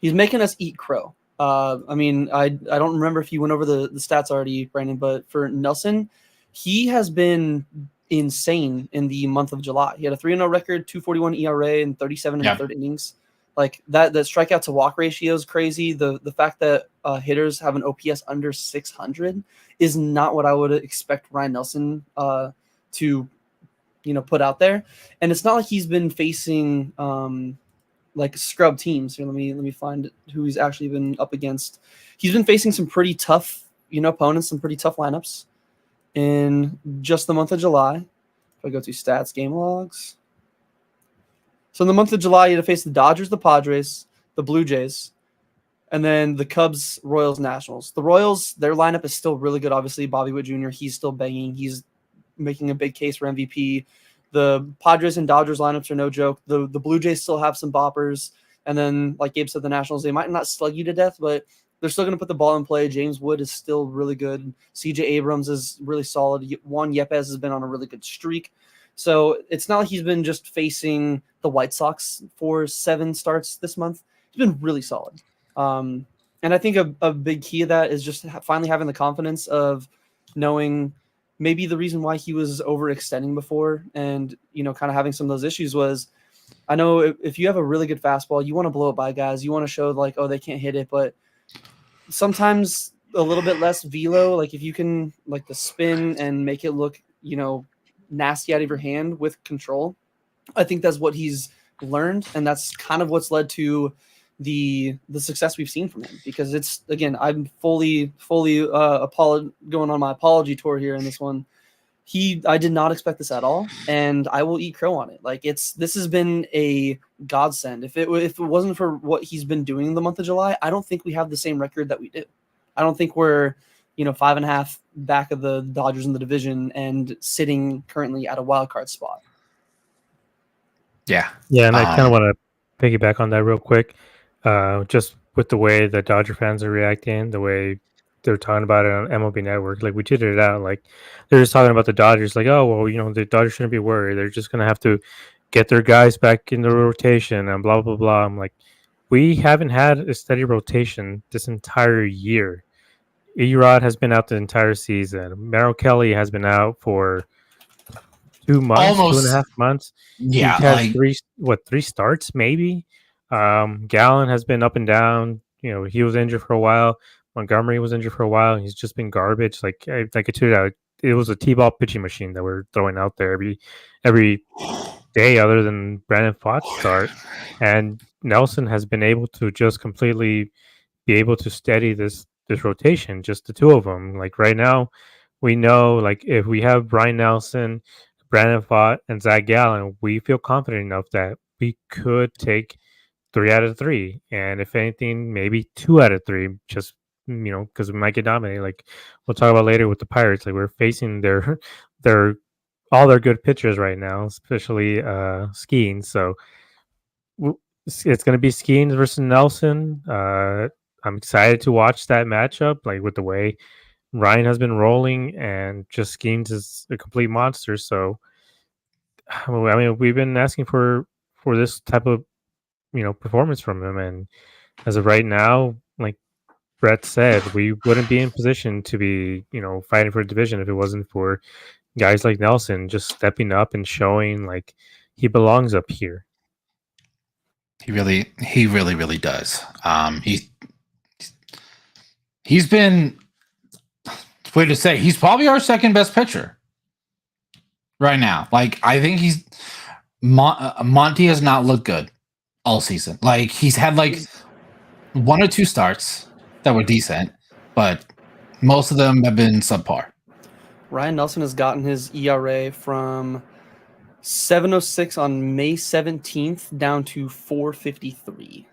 he's making us eat crow. I mean, I don't remember if you went over the stats already, Brandon, but for Nelson, he has been insane in the month of July. He had a 3-0 record, 2.41 ERA, and 37 in the third innings. Like, that strikeout to walk ratio is crazy. The fact that hitters have an OPS under 600 is not what I would expect Ryan Nelson to put out there. And it's not like he's been facing like scrub teams. Here, let me find who he's actually been up against. He's been facing some pretty tough, opponents, some pretty tough lineups in just the month of July. If I go to stats, game logs. So in the month of July, he had to face the Dodgers, the Padres, the Blue Jays, and then the Cubs, Royals, Nationals. The Royals, their lineup is still really good. Obviously, Bobby Witt Jr., he's still banging. He's making a big case for MVP. The Padres and Dodgers lineups are no joke. The Blue Jays still have some boppers. And then, like Gabe said, the Nationals, they might not slug you to death, but they're still going to put the ball in play. James Wood is still really good. CJ Abrams is really solid. Juan Yepes has been on a really good streak. So it's not like he's been just facing the White Sox for 7 starts this month. He's been really solid. And I think a big key of that is just finally having the confidence of knowing maybe the reason why he was overextending before and, kind of having some of those issues was, I know if you have a really good fastball, you want to blow it by guys. You want to show, like, oh, they can't hit it. But sometimes a little bit less velo, like if you can, like, the spin and make it look, nasty out of your hand with control, I think that's what he's learned. And that's kind of what's led to the success we've seen from him, because it's, again, I'm fully going on my apology tour here in this one. I did not expect this at all, and I will eat crow on it. Like, this has been a godsend. If it wasn't for what he's been doing in the month of July, I don't think we have the same record that we do. I don't think we're 5.5 back of the Dodgers in the division and sitting currently at a wild card spot. Yeah. Yeah, and I kind of want to piggyback on that real quick. Just with the way that Dodger fans are reacting, the way they're talking about it on MLB Network, like we tweeted it out, like they're just talking about the Dodgers, like, oh well, the Dodgers shouldn't be worried. They're just gonna have to get their guys back in the rotation and blah blah blah. I'm like, we haven't had a steady rotation this entire year. Erod has been out the entire season. Merrill Kelly has been out for 2 months, Almost 2.5 months. Yeah, He has three starts maybe. Gallen has been up and down. He was injured for a while. Montgomery was injured for a while. He's just been garbage. Like I tweeted out, it was a T-ball pitching machine that we're throwing out there every day, other than Brandon Pfaadt's start. And Nelson has been able to just completely be able to steady this rotation, just the two of them. Like right now, we know, like, if we have Brian Nelson, Brandon Pfaadt, and Zach Gallen, we feel confident enough that we could take 3 out of 3, and if anything, maybe 2 out of 3, just because we might get dominated. Like we'll talk about later with the Pirates. Like we're facing their all their good pitchers right now, especially Skeens. So it's going to be Skeens versus Nelson. I'm excited to watch that matchup. Like with the way Ryan has been rolling, and just Skeens is a complete monster. So I mean, we've been asking for this type of performance from him, and as of right now, like Brett said, we wouldn't be in position to be fighting for a division if it wasn't for guys like Nelson just stepping up and showing like he belongs up here. He really does. He's been, way to say, he's probably our second best pitcher right now. Like I think Monty has not looked good all season. Like he's had like 1 or 2 starts that were decent, but most of them have been subpar. Ryan Nelson has gotten his ERA from 7.06 on May 17th down to 4.53.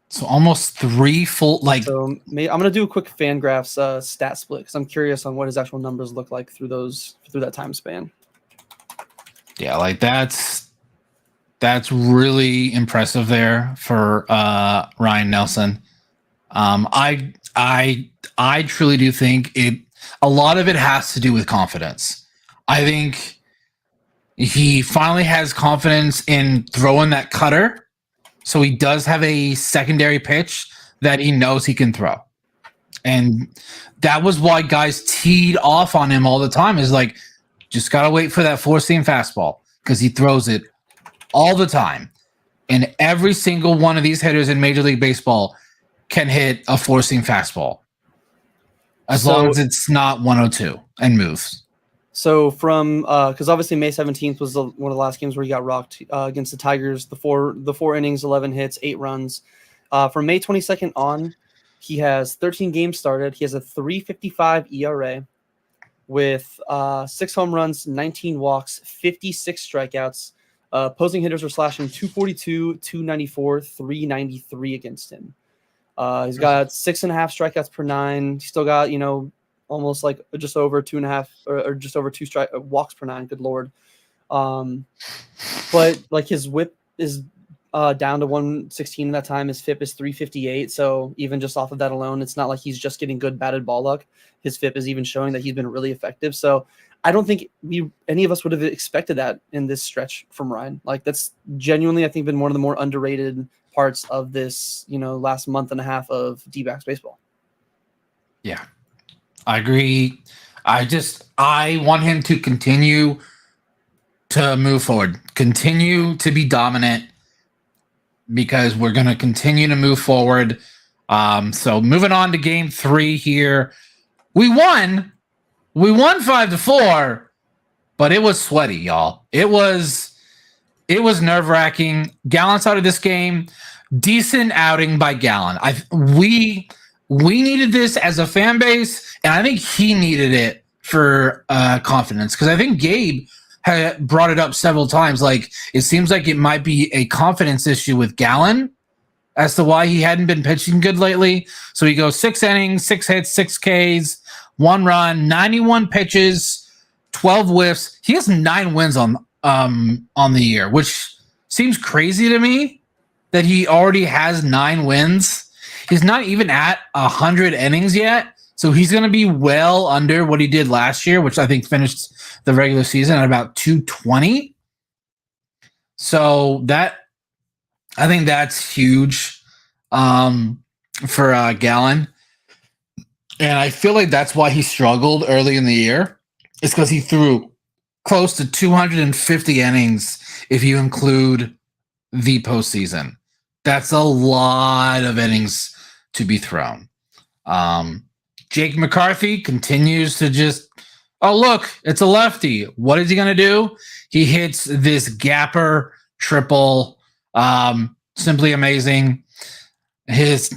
So almost 3 full. Like, so I'm gonna do a quick Fangraphs stat split because I'm curious on what his actual numbers look like through that time span. Yeah, like that's really impressive there for Ryan Nelson. I truly do think a lot of it has to do with confidence. I think he finally has confidence in throwing that cutter, so he does have a secondary pitch that he knows he can throw. And that was why guys teed off on him all the time, is like, just got to wait for that 4-seam fastball, because he throws it all the time. And every single one of these hitters in Major League Baseball can hit a 4-seam fastball, as long as it's not 102 and moves. So from because obviously May 17th was one of the last games where he got rocked against the Tigers. The four innings, 11 hits, 8 runs. From May 22nd on, he has 13 games started. He has a 3.55 ERA with 6 home runs, 19 walks, 56 strikeouts. Opposing hitters were slashing 242, 294, 393 against him. He's got 6.5 strikeouts per 9. He's still got, almost like just over 2.5 or just over 2 walks per 9. Good Lord. But like his whip is down to 116 at that time. His FIP is 358. So even just off of that alone, it's not like he's just getting good batted ball luck. His FIP is even showing that he's been really effective. So I don't think any of us would have expected that in this stretch from Ryan. Like that's genuinely, I think, been one of the more underrated parts of this, last month and a half of Dbacks baseball. Yeah, I agree. I want him to continue to move forward, continue to be dominant, because we're going to continue to move forward. So moving on to game 3 here, we won 5-4, but it was sweaty, y'all. It was nerve-wracking. Gallen started this game decent outing by Gallon. We needed this as a fan base, and I think he needed it for confidence, because I think Gabe had brought it up several times. Like, it seems like it might be a confidence issue with Gallon as to why he hadn't been pitching good lately. So he goes 6 innings, 6 hits, 6 Ks, 1 run, 91 pitches, 12 whiffs. He has 9 wins on the year, which seems crazy to me that he already has 9 wins. He's not even at 100 innings yet, so he's going to be well under what he did last year, which I think finished the regular season at about 220. So I think that's huge for Gallon. And I feel like that's why he struggled early in the year. It's because he threw close to 250 innings if you include the postseason. That's a lot of innings to be thrown. Jake McCarthy continues to just, oh, look, it's a lefty. What is he going to do? He hits this gapper triple. Simply amazing. His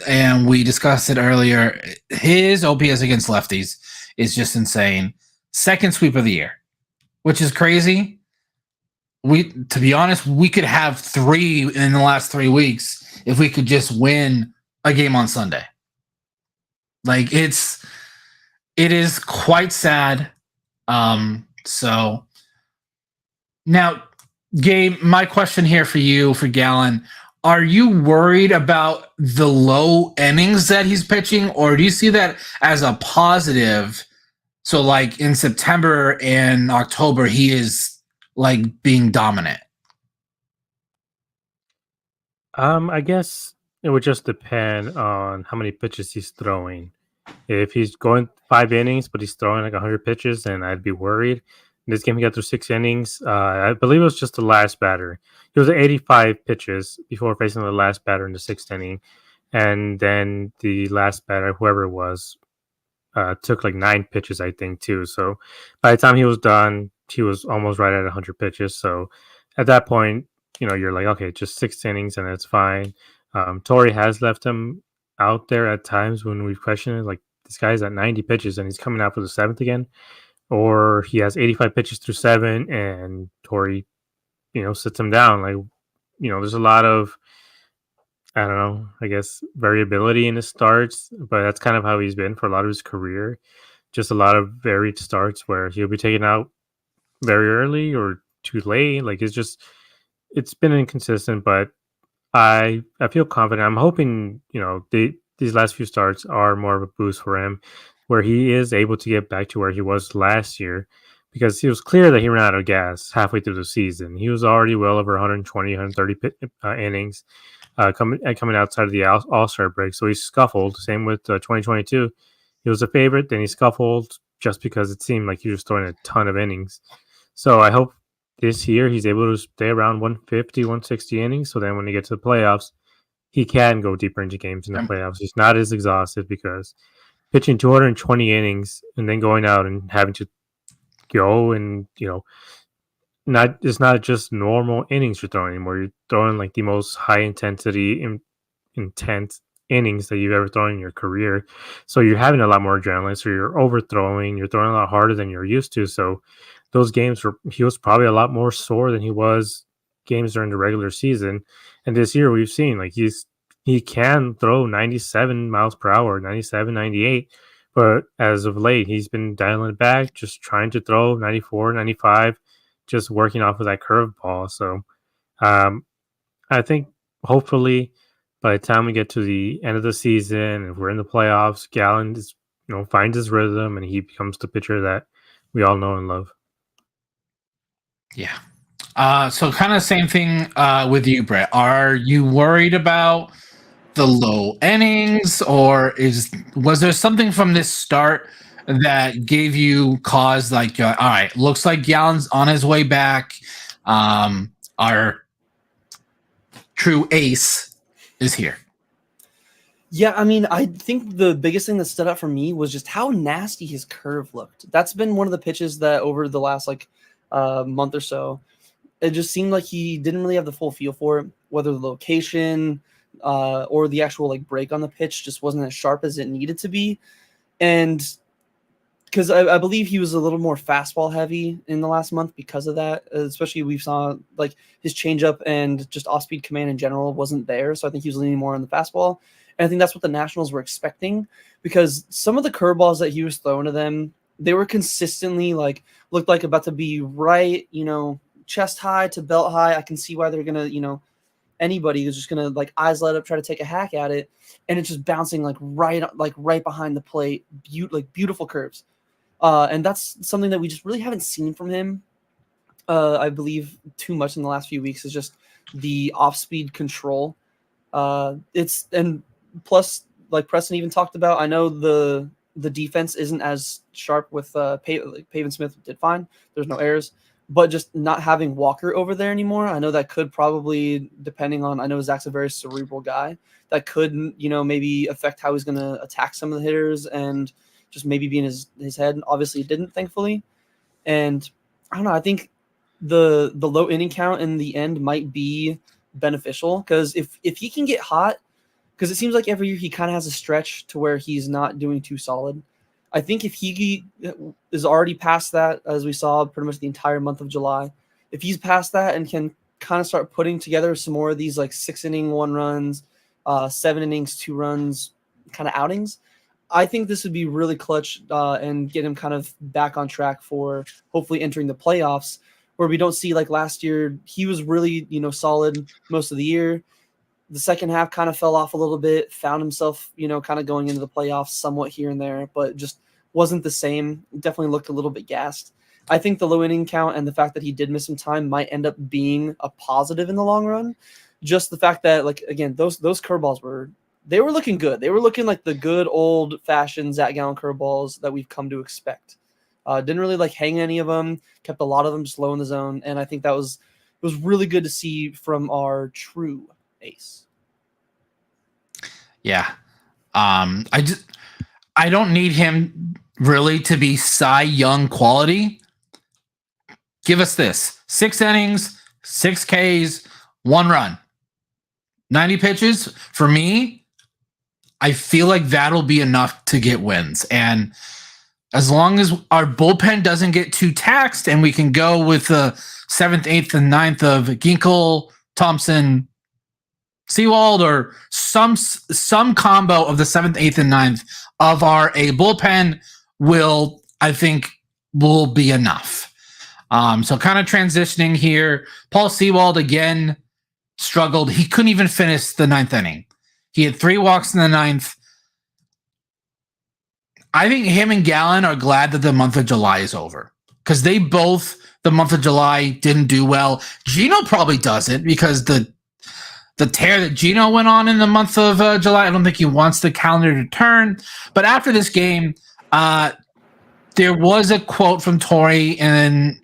and we discussed it earlier, his OPS against lefties is just insane. Second sweep of the year, which is crazy. To be honest, we could have 3 in the last 3 weeks if we could just win a game on Sunday. Like, it is quite sad. So now, Gabe, my question here for you, for Gallon, are you worried about the low innings that he's pitching, or do you see that as a positive? So, like, in September and October, he is like being dominant. I guess it would just depend on how many pitches he's throwing. If he's going 5 innings, but he's throwing like 100 pitches, then I'd be worried. In this game, he got through 6 innings. I believe it was just the last batter. He was at 85 pitches before facing the last batter in the 6th inning. And then the last batter, whoever it was, took like 9 pitches, I think, too. So by the time he was done, he was almost right at 100 pitches. So at that point, you're like, okay, just 6 innings and it's fine. Torrey has left him out there at times when we've questioned it, like, this guy's at 90 pitches and he's coming out for the 7th again. Or he has 85 pitches through 7 and Torrey, sits him down. Like, there's a lot of, I don't know, I guess, variability in his starts, but that's kind of how he's been for a lot of his career. Just a lot of varied starts where he'll be taken out very early or too late. Like, it's been inconsistent, but I feel confident. I'm hoping, these last few starts are more of a boost for him, where he is able to get back to where he was last year, because it was clear that he ran out of gas halfway through the season. He was already well over 120, 130 innings coming outside of the All-Star break. So he scuffled. Same with 2022. He was a favorite, then he scuffled just because it seemed like he was throwing a ton of innings. So I hope this year he's able to stay around 150, 160 innings. So then when he gets to the playoffs, he can go deeper into games in the playoffs. He's not as exhausted, because pitching 220 innings and then going out and having to go and, it's not just normal innings you're throwing anymore. You're throwing like the most high intensity, intense innings that you've ever thrown in your career. So you're having a lot more adrenaline. So you're overthrowing. You're throwing a lot harder than you're used to. So those games he was probably a lot more sore than he was games during the regular season. And this year we've seen like he can throw 97 miles per hour, 97, 98. But as of late, he's been dialing it back, just trying to throw 94, 95, just working off of that curveball. So I think hopefully by the time we get to the end of the season, if we're in the playoffs, Gallon is, finds his rhythm and he becomes the pitcher that we all know and love. Yeah. So kind of same thing with you, Brett. Are you worried about the low innings, or was there something from this start that gave you cause, like, all right, looks like Gallon's on his way back. Our true ace is here. Yeah, I mean, I think the biggest thing that stood out for me was just how nasty his curve looked. That's been one of the pitches that over the last month or so, it just seemed like he didn't really have the full feel for it. whether the location or the actual like break on the pitch just wasn't as sharp as it needed to be. And because I believe he was a little more fastball heavy in the last month because of that. Especially we saw like his changeup and just off-speed command in general wasn't there. So I think he was leaning more on the fastball. And I think that's what the Nationals were expecting, because some of the curveballs that he was throwing to them, they were consistently like looked like about to be right, chest high to belt high. I can see why they're gonna, anybody who's just gonna like eyes light up, try to take a hack at it, and it's just bouncing like right behind the plate, beautiful curves. And that's something that we just really haven't seen from him. I believe too much in the last few weeks is just the off-speed control. And plus, like Preston even talked about, I know the defense isn't as sharp with Pavin Smith did fine. There's no errors, but just not having Walker over there anymore, I know that could probably, depending on, I know Zach's a very cerebral guy, that could, maybe affect how he's going to attack some of the hitters and just maybe be in his head. Obviously it didn't, thankfully. And I don't know, I think the low inning count in the end might be beneficial, because if he can get hot, because it seems like every year he kind of has a stretch to where he's not doing too solid. I think if he is already past that, as we saw pretty much the entire month of July, if he's past that and can kind of start putting together some more of these like 6-inning 1 runs, 7 innings 2 runs kind of outings, I think this would be really clutch and get him kind of back on track for hopefully entering the playoffs, where we don't see like last year. He was really, solid most of the year. The second half kind of fell off a little bit, found himself, kind of going into the playoffs somewhat here and there, but just wasn't the same. Definitely looked a little bit gassed. I think the low inning count and the fact that he did miss some time might end up being a positive in the long run. Just the fact that, like, again, those curveballs were looking good. They were looking like the good old fashioned Zach Gallen curveballs that we've come to expect. Didn't really like hang any of them, kept a lot of them just low in the zone. And I think it was really good to see from our true ace. Yeah. I don't need him really to be Cy Young quality. Give us this: 6 innings, 6 Ks, 1 run, 90 pitches. For me, I feel like that'll be enough to get wins. And as long as our bullpen doesn't get too taxed and we can go with the 7th, 8th, and 9th of Ginkel, Thompson, Seawald, or some combo of the 7th, 8th, and 9th of our A bullpen I think will be enough. So kind of transitioning here. Paul Seawald again struggled. He couldn't even finish the 9th inning. He had 3 walks in the 9th. I think him and Gallen are glad that the month of July is over, because they both, the month of July, didn't do well. Gino probably doesn't, because the tear that Gino went on in the month of July, I don't think he wants the calendar to turn. But after this game, there was a quote from Torrey in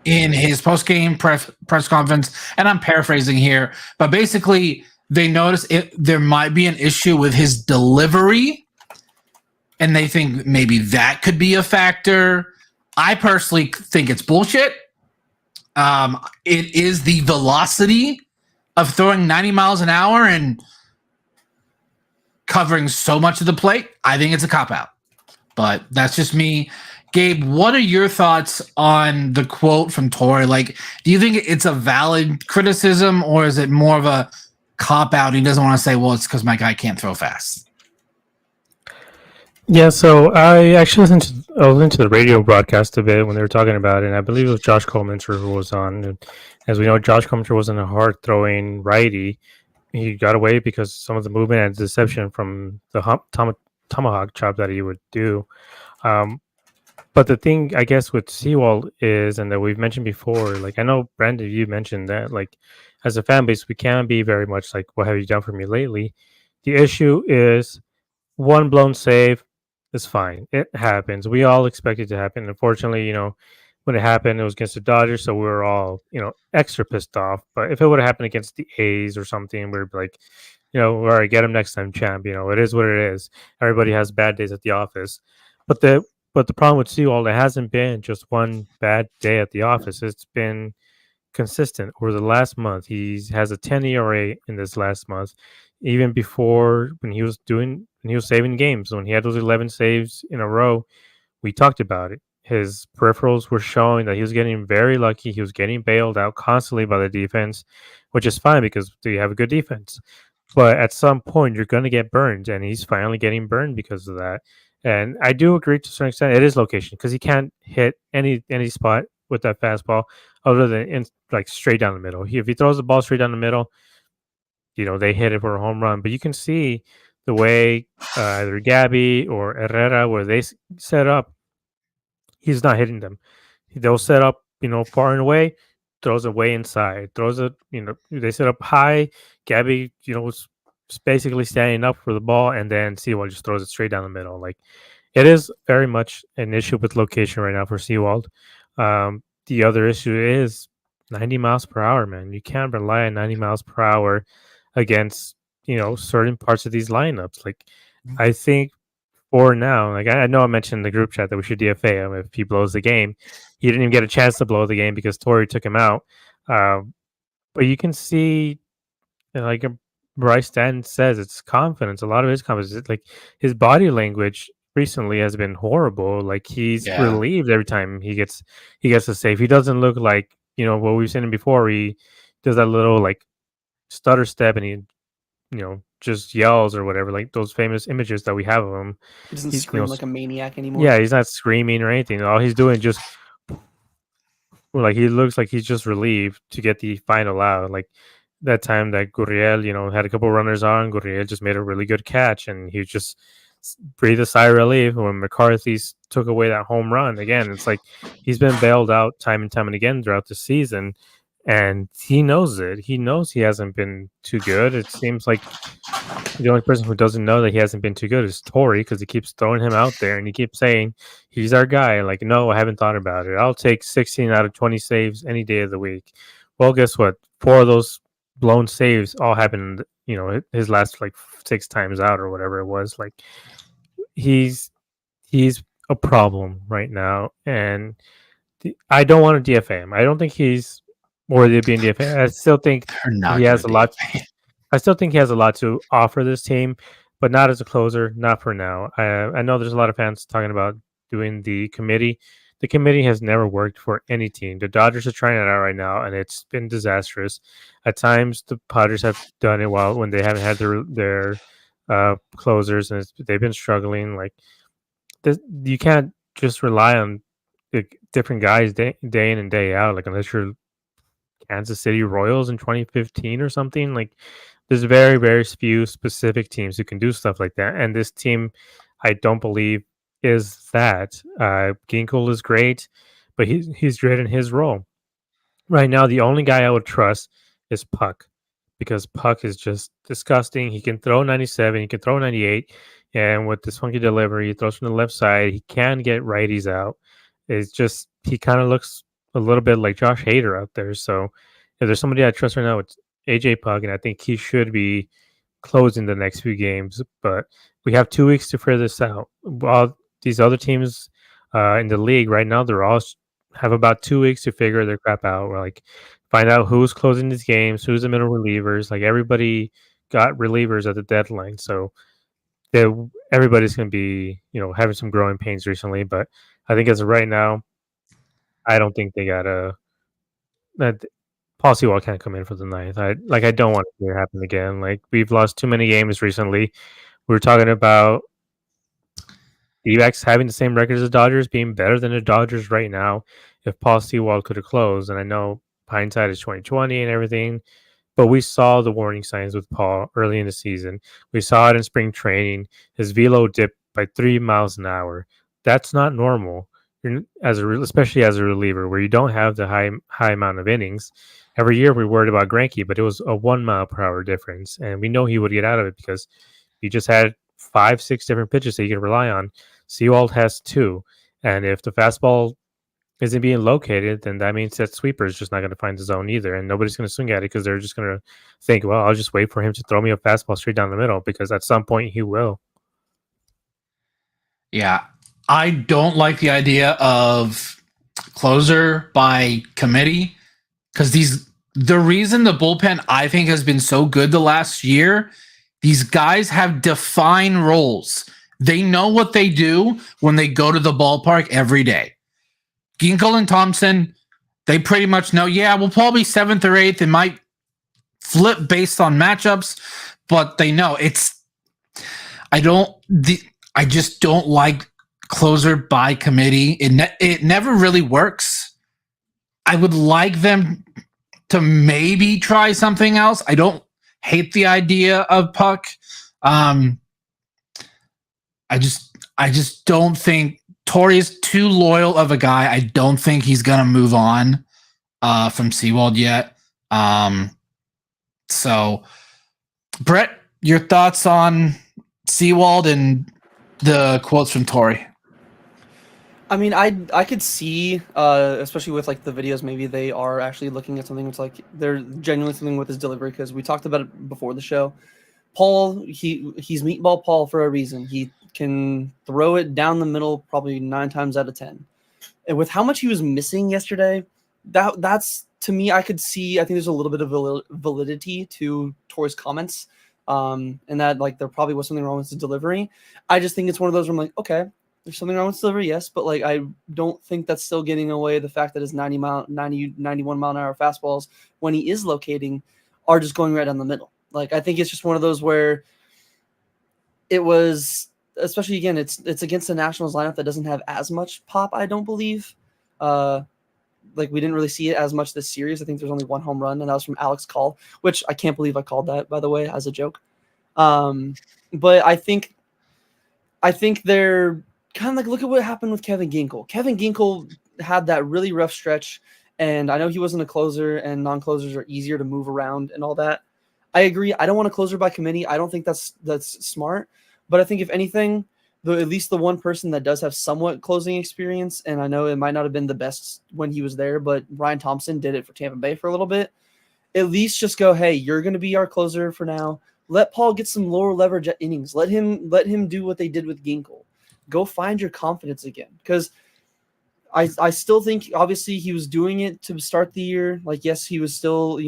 his post-game press conference, and I'm paraphrasing here, but basically they noticed there might be an issue with his delivery, and they think maybe that could be a factor. I personally think it's bullshit. It is the velocity of throwing 90 miles an hour and covering so much of the plate. I think it's a cop-out. But that's just me. Gabe, what are your thoughts on the quote from Torrey? Like, do you think it's a valid criticism, or is it more of a cop-out? He doesn't want to say, well, it's because my guy can't throw fast. Yeah, so I actually listened to the radio broadcast a bit when they were talking about it, and I believe it was Josh Colemanter who was on. And as we know, Josh Colemanter wasn't a hard-throwing righty. He got away because some of the movement and deception from the tomahawk chop that he would do. But the thing, I guess, with Seawald is, and that we've mentioned before, like, I know, Brandon, you mentioned that, like, as a fan base, we can't be very much like, what have you done for me lately? The issue is one blown save is fine. It happens. We all expect it to happen. Unfortunately, when it happened, it was against the Dodgers, so we were all, extra pissed off. But if it would have happened against the A's or something, we'd be like, all right, get him next time, champ. It is what it is. Everybody has bad days at the office. But the problem with Seawald, it hasn't been just one bad day at the office. It's been consistent over the last month. He has a 10 ERA in this last month. Even before when he was saving games, when he had those 11 saves in a row, we talked about it. His peripherals were showing that he was getting very lucky. He was getting bailed out constantly by the defense, which is fine because they have a good defense. But at some point, you're going to get burned, and he's finally getting burned because of that. And I do agree to a certain extent. It is location because he can't hit any spot with that fastball other than like straight down the middle. If he throws the ball straight down the middle, they hit it for a home run. But you can see the way either Gabby or Herrera, where they set up, he's not hitting them. They'll set up, far and away, throws it way inside, throws it, they set up high. Gabby, was basically standing up for the ball, and then Seawald just throws it straight down the middle. Like, it is very much an issue with location right now for Seawald. The other issue is 90 miles per hour, man. You can't rely on 90 miles per hour against, certain parts of these lineups. Like, I think for now, like I know I mentioned in the group chat that we should DFA him if he blows the game. He didn't even get a chance to blow the game because Torrey took him out. But you can see, like Bryce Stanton says, it's confidence. A lot of his confidence, like his body language recently has been horrible. Like he's relieved every time he gets a save. He doesn't look like what we've seen him before. He does that little like stutter step and he just yells or whatever, like those famous images that we have of him. He doesn't scream like a maniac anymore. Yeah, he's not screaming or anything. All he's doing just like he looks like he's just relieved to get the final out. Like that time that Gurriel, had a couple runners on, Gurriel just made a really good catch and he just breathed a sigh of relief when McCarthy took away that home run. Again, it's like he's been bailed out time and time and again throughout the season. And he knows it. He knows he hasn't been too good. It seems like the only person who doesn't know that he hasn't been too good is Torrey because he keeps throwing him out there and he keeps saying, he's our guy. Like, no, I haven't thought about it. I'll take 16 out of 20 saves any day of the week. Well, guess what? 4 of those blown saves all happened, his last like 6 times out or whatever it was. Like, he's a problem right now. And I don't want to DFA him. I don't think he's worthy of being DFA. I still think he has a lot. I still think he has a lot to offer this team, but not as a closer. Not for now. I know there's a lot of fans talking about doing the committee. The committee has never worked for any team. The Dodgers are trying it out right now, and it's been disastrous. At times, the Padres have done it well when they haven't had their closers, and they've been struggling. Like you can't just rely on different guys day in and day out. Like unless you're Kansas City Royals in 2015 or something. Like there's very, very few specific teams who can do stuff like that. And this team, I don't believe, is that. Ginkel is great, but he's great in his role. Right now, the only guy I would trust is Puck because Puck is just disgusting. He can throw 97, he can throw 98, and with this funky delivery, he throws from the left side. He can get righties out. It's just he kind of looks a little bit like Josh Hader out there. So if there's somebody I trust right now, it's AJ Puck, and I think he should be closing the next few games. But we have 2 weeks to figure this out. While these other teams in the league right now, they're all have about 2 weeks to figure their crap out. Or like find out who's closing these games, who's the middle relievers. Like everybody got relievers at the deadline, so everybody's going to be having some growing pains recently. But I think as of right now, I don't think they got that Paul Sewell can't come in for the 9th. I don't want it to happen again. Like we've lost too many games recently. We were talking about Dbacks having the same record as the Dodgers, being better than the Dodgers right now. If Paul Sewell could have closed, and I know hindsight is 2020 and everything, but we saw the warning signs with Paul early in the season. We saw it in spring training. His velo dipped by 3 miles an hour. That's not normal. Especially as a reliever, where you don't have the high amount of innings. Every year we worried about Greinke, but it was a 1 mile per hour difference, and we know he would get out of it because he just had 5-6 different pitches that you can rely on. Sewald has 2, and if the fastball isn't being located, then that means that sweeper is just not going to find the zone either, and nobody's going to swing at it because they're just going to think, well, I'll just wait for him to throw me a fastball straight down the middle because at some point he will. Yeah. I don't like the idea of closer by committee. because the reason the bullpen I think has been so good the last year, these guys have defined roles. They know what they do when they go to the ballpark every day. Ginkel and Thompson, they pretty much know, yeah, we'll probably 7th or 8th. It might flip based on matchups, but they know I just don't like closer by committee. It never really works. I would like them to maybe try something else. I don't hate the idea of Puck. I just don't think Torrey is too loyal of a guy. I don't think he's gonna move on from Seawald yet. So, Brett, your thoughts on Seawald and the quotes from Torrey? I mean, I could see, especially with like the videos, maybe they are actually looking at something that's like they're genuinely something with his delivery, because we talked about it before the show. Paul, he's Meatball Paul for a reason. He can throw it down the middle probably 9 times out of 10. And with how much he was missing yesterday, that's to me, I could see. I think there's a little bit of validity to Torrey's comments, and that like there probably was something wrong with his delivery. I just think it's one of those where I'm like, okay, there's something wrong with delivery, yes, but like I don't think that's still getting away the fact that his 91 mile an hour fastballs, when he is locating, are just going right down the middle. Like I think it's just one of those where it was, especially again, it's against the Nationals lineup that doesn't have as much pop, I don't believe. Like we didn't really see it as much this series. I think there's only 1 home run, and that was from Alex Call, which I can't believe I called that, by the way, as a joke. But I think they're kind of like, look at what happened with Kevin Ginkel. Kevin Ginkel had that really rough stretch, and I know he wasn't a closer, and non-closers are easier to move around and all that. I agree. I don't want a closer by committee. I don't think that's smart. But I think if anything, at least the one person that does have somewhat closing experience, and I know it might not have been the best when he was there, but Ryan Thompson did it for Tampa Bay for a little bit. At least just go, hey, you're going to be our closer for now. Let Paul get some lower leverage innings. Let him do what they did with Ginkel. Go find your confidence again, because I still think obviously he was doing it to start the year. Like, yes, he was still,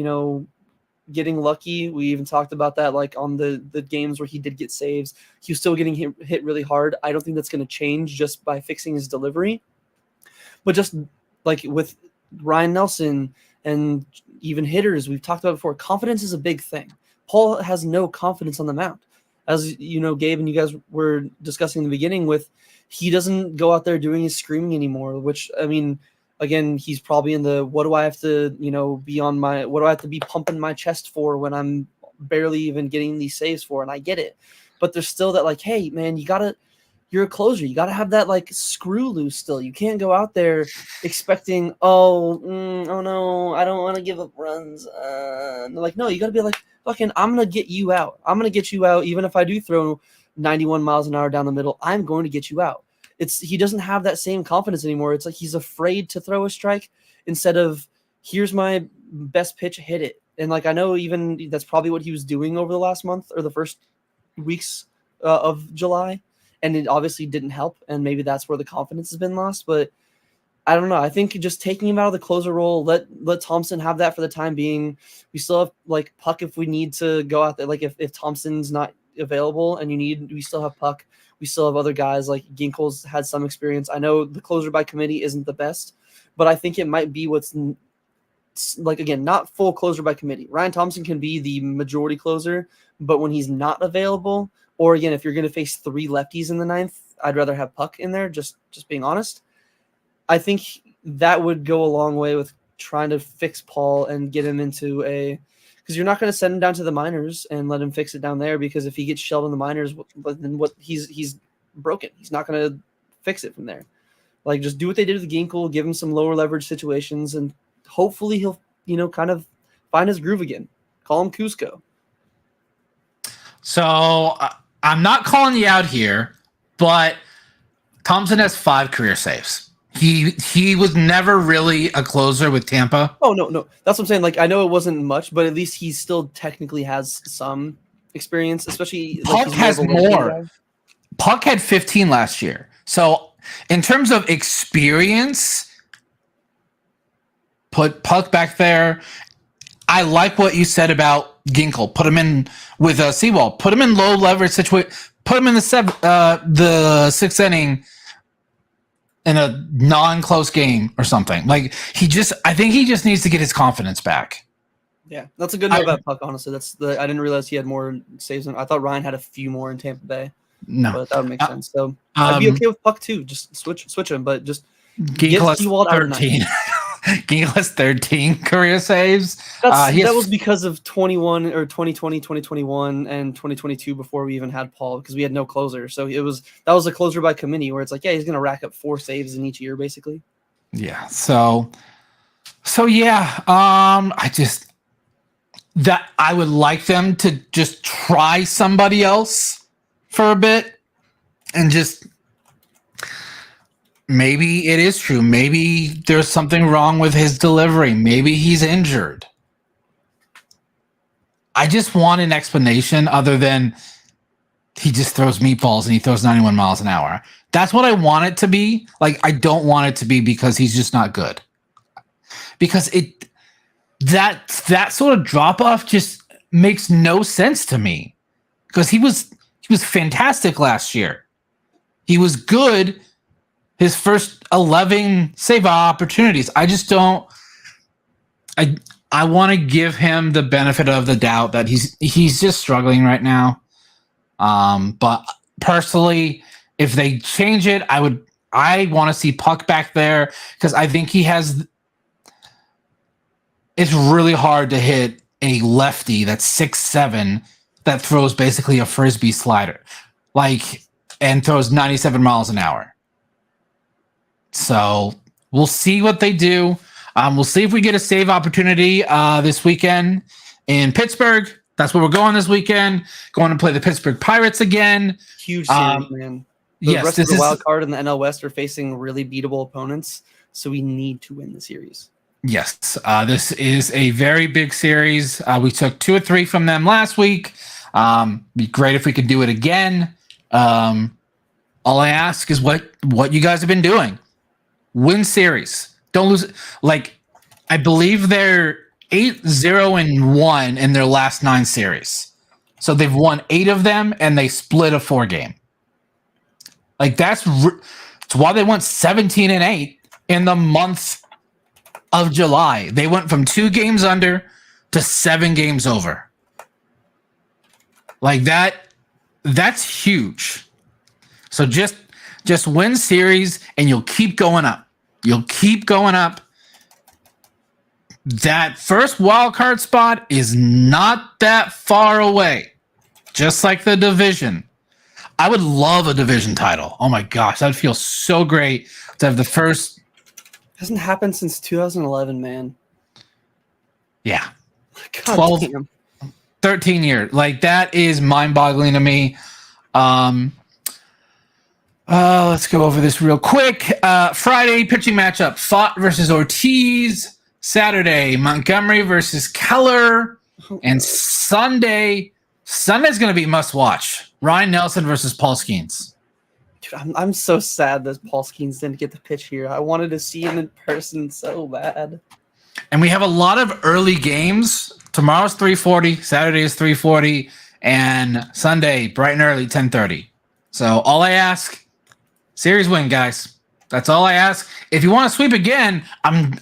getting lucky. We even talked about that, like on the games where he did get saves. He was still getting hit really hard. I don't think that's going to change just by fixing his delivery. But just like with Ryan Nelson and even hitters, we've talked about before, confidence is a big thing. Paul has no confidence on the mound. As you know, Gabe and you guys were discussing in the beginning with, he doesn't go out there doing his screaming anymore, which, I mean, again, he's probably in the, what do I have to, what do I have to be pumping my chest for when I'm barely even getting these saves for? And I get it. But there's still that like, hey, man, you're a closer. You got to have that like screw loose still. You can't go out there expecting, oh no, I don't want to give up runs. Like, no, you got to be like, fucking, I'm going to get you out. I'm going to get you out. Even if I do throw 91 miles an hour down the middle, I'm going to get you out. He doesn't have that same confidence anymore. It's like he's afraid to throw a strike instead of, here's my best pitch, hit it. And like, I know even that's probably what he was doing over the last month or the first weeks of July. And it obviously didn't help. And maybe that's where the confidence has been lost. But I don't know. I think just taking him out of the closer role, let Thompson have that for the time being. We still have like Puck if we need to go out there. Like if Thompson's not available and we still have Puck. We still have other guys like Ginkel's had some experience. I know the closer by committee isn't the best, but I think it might be what's like, again, not full closer by committee. Ryan Thompson can be the majority closer, but when he's not available, or again, if you're going to face 3 lefties in the 9th, I'd rather have Puck in there, just being honest. I think that would go a long way with trying to fix Paul and get him into because you're not going to send him down to the minors and let him fix it down there, because if he gets shelled in the minors, then he's broken. He's not going to fix it from there. Like, just do what they did with Ginkel, give him some lower leverage situations, and hopefully he'll, kind of find his groove again. Call him Cusco. So I'm not calling you out here, but Thompson has 5 career saves. He was never really a closer with Tampa. Oh, no. That's what I'm saying. Like, I know it wasn't much, but at least he still technically has some experience, especially Puck has more. Puck had 15 last year. So in terms of experience, Put Puck back there. I like what you said about Ginkle. Put him in with Seawall. Put him in low leverage situation. Put him in the sixth inning in a non-close game or something. Like I think he just needs to get his confidence back. Yeah, that's a good note about Puck. Honestly, I didn't realize he had more saves. I thought Ryan had a few more in Tampa Bay. No, but that would make sense. So I'd be okay with Puck too. Just switch him, but just get Seawald out of 13. Ginkle has 13 career saves. That was because of 21 or 2020, 2021, and 2022 before we even had Paul, because we had no closer. So that was a closer by committee where it's like, yeah, he's gonna rack up 4 saves in each year, basically. Yeah. So yeah. I would like them to just try somebody else for a bit and just. Maybe it is true. Maybe there's something wrong with his delivery. Maybe he's injured. I just want an explanation other than he just throws meatballs and he throws 91 miles an hour. That's what I want it to be. Like, I don't want it to be because he's just not good. Because that sort of drop off just makes no sense to me. Because he was fantastic last year. He was good his first 11 save opportunities. I just don't. I want to give him the benefit of the doubt that he's just struggling right now. But personally, if they change it, I want to see Puck back there because I think he has. It's really hard to hit a lefty that's 6'7" that throws basically a frisbee slider, and throws 97 miles an hour. So we'll see what they do. We'll see if we get a save opportunity this weekend in Pittsburgh. That's where we're going this weekend. Going to play the Pittsburgh Pirates again. Huge series, man. The rest of the wild card in the NL West are facing really beatable opponents, so we need to win the series. Yes, this is a very big series. We took 2 or 3 from them last week. Be great if we could do it again. All I ask is what you guys have been doing. Win series. Don't lose. I believe they're 8-0-1 in their last 9 series. So they've won 8 of them, and they split a 4-game. That's why they went 17-8 in the month of July. They went from 2 games under to 7 games over. That's huge. So just win series and you'll keep going up. You'll keep going up. That first wild card spot is not that far away. Just like the division. I would love a division title. Oh my gosh, that would feel so great to have the first. Hasn't happened since 2011, man. Yeah. God 12, damn. 13 years. That is mind-boggling to me. Let's go over this real quick. Friday, pitching matchup. Fott versus Ortiz. Saturday, Montgomery versus Keller. And Sunday's going to be must-watch. Ryan Nelson versus Paul Skeens. Dude, I'm so sad that Paul Skeens didn't get the pitch here. I wanted to see him in person so bad. And we have a lot of early games. Tomorrow's 3:40. Saturday is 3:40. And Sunday, bright and early, 10:30. So all I ask... series win, guys. That's all I ask. If you want to sweep again, I'm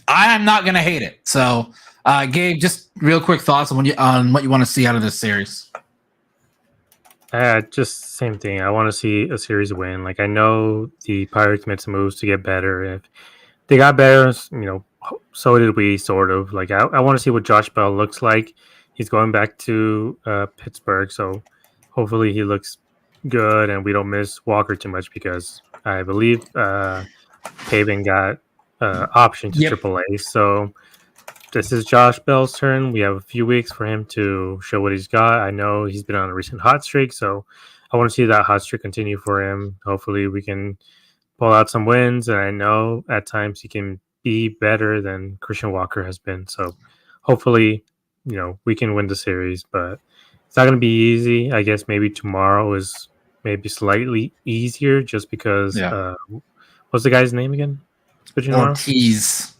not gonna hate it. So, Gabe, just real quick thoughts on what you want to see out of this series. Just same thing. I want to see a series win. I know the Pirates made some moves to get better. If they got better, so did we. Sort of. I want to see what Josh Bell looks like. He's going back to Pittsburgh, so hopefully he looks good and we don't miss Walker too much because I believe Pavin got option to AAA. So this is Josh Bell's turn. We have a few weeks for him to show what he's got. I know he's been on a recent hot streak, so I want to see that hot streak continue for him. Hopefully we can pull out some wins, and I know at times he can be better than Christian Walker has been. So hopefully, we can win the series, but it's not going to be easy. I guess maybe tomorrow is maybe slightly easier just because what's the guy's name again? pitching tomorrow?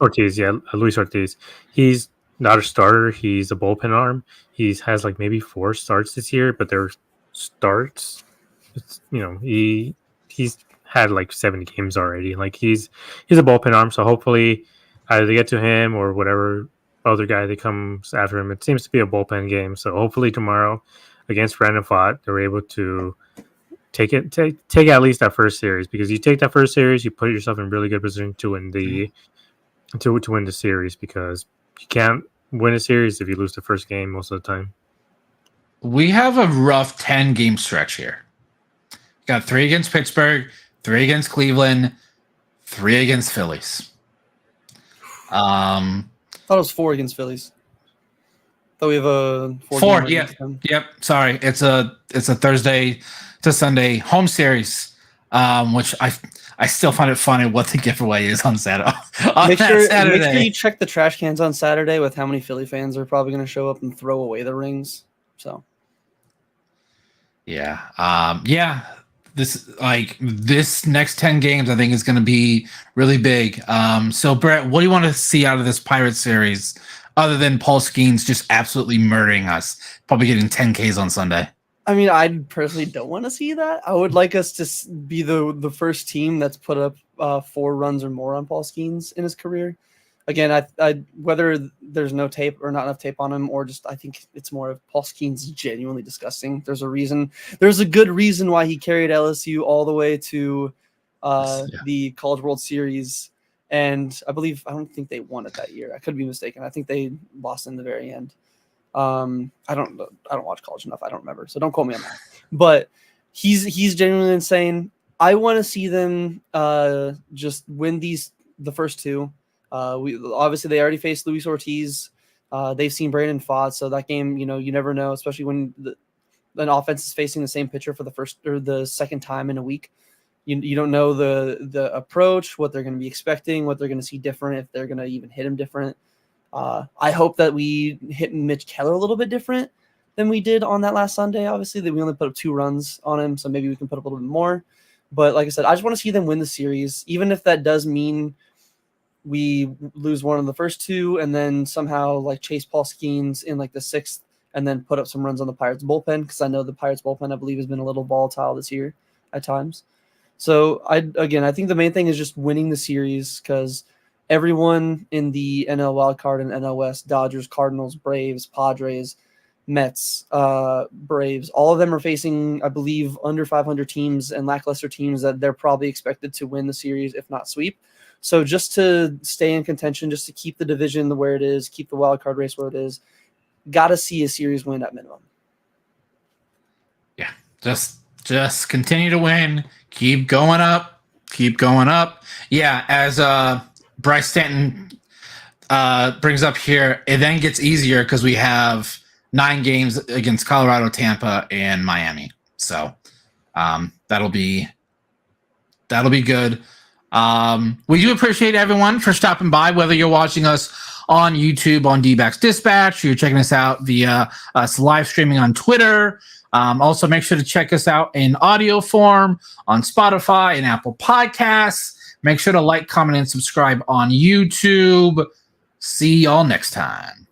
Ortiz, yeah, Luis Ortiz. He's not a starter. He's a bullpen arm. He has like maybe 4 starts this year, but they're starts. It's, he's had like 70 games already. Like he's a bullpen arm, so hopefully either they get to him or whatever other guy that comes after him. It seems to be a bullpen game, so hopefully tomorrow against Brandon Pfaadt, they're able to take at least that first series, because you take that first series, you put yourself in really good position to win the to win the series, because you can't win a series if you lose the first game most of the time. We have a rough 10-game stretch here. Got 3 against Pittsburgh, 3 against Cleveland, 3 against Phillies. I thought it was 4 against Phillies. Thought we have a 4. Yep. Sorry, it's a Thursday to Sunday home series, which I still find it funny what the giveaway is on Saturday. Make sure you check the trash cans on Saturday with how many Philly fans are probably going to show up and throw away the rings. So, yeah. This next 10 games, I think, is going to be really big. So, Brett, what do you want to see out of this Pirates series, other than Paul Skeens just absolutely murdering us, probably getting 10 Ks on Sunday? I mean, I personally don't want to see that. I would like us to be the first team that's put up 4 runs or more on Paul Skeens in his career. Again, I whether there's no tape or not enough tape on him, or just I think it's more of Paul Skeens genuinely disgusting. There's a reason. There's a good reason why he carried LSU all the way to the College World Series, and I don't think they won it that year. I could be mistaken. I think they lost in the very end. I don't watch college enough. I don't remember, so don't quote me on that. But he's genuinely insane. I want to see them just win the first 2. Obviously they already faced Luis Ortiz. They've seen Brandon Pfaadt, so that game, you never know, especially when an offense is facing the same pitcher for the first or the second time in a week. You don't know the approach, what they're going to be expecting, what they're going to see different, if they're going to even hit him different. I hope that we hit Mitch Keller a little bit different than we did on that last Sunday. Obviously, that we only put up 2 runs on him, so maybe we can put up a little bit more. But like I said, I just want to see them win the series, even if that does mean we lose one of the first 2 and then somehow like chase Paul Skeens in like the 6th and then put up some runs on the Pirates bullpen, because I know the Pirates bullpen, I believe, has been a little volatile this year at times. So I think the main thing is just winning the series, because everyone in the NL wildcard and NL West, Dodgers, Cardinals, Braves, Padres, Mets, Braves, all of them are facing, I believe, under 500 teams and lackluster teams that they're probably expected to win the series, if not sweep. So just to stay in contention, just to keep the division where it is, keep the wild card race where it is, got to see a series win at minimum. Yeah, just continue to win, keep going up. Yeah, as Bryce Stanton brings up here, it then gets easier because we have 9 games against Colorado, Tampa, and Miami. So that'll be good. We do appreciate everyone for stopping by, whether you're watching us on YouTube on Dbacks Dispatch, or you're checking us out via us live streaming on Twitter. Also, make sure to check us out in audio form on Spotify and Apple Podcasts. Make sure to like, comment, and subscribe on YouTube. See y'all next time.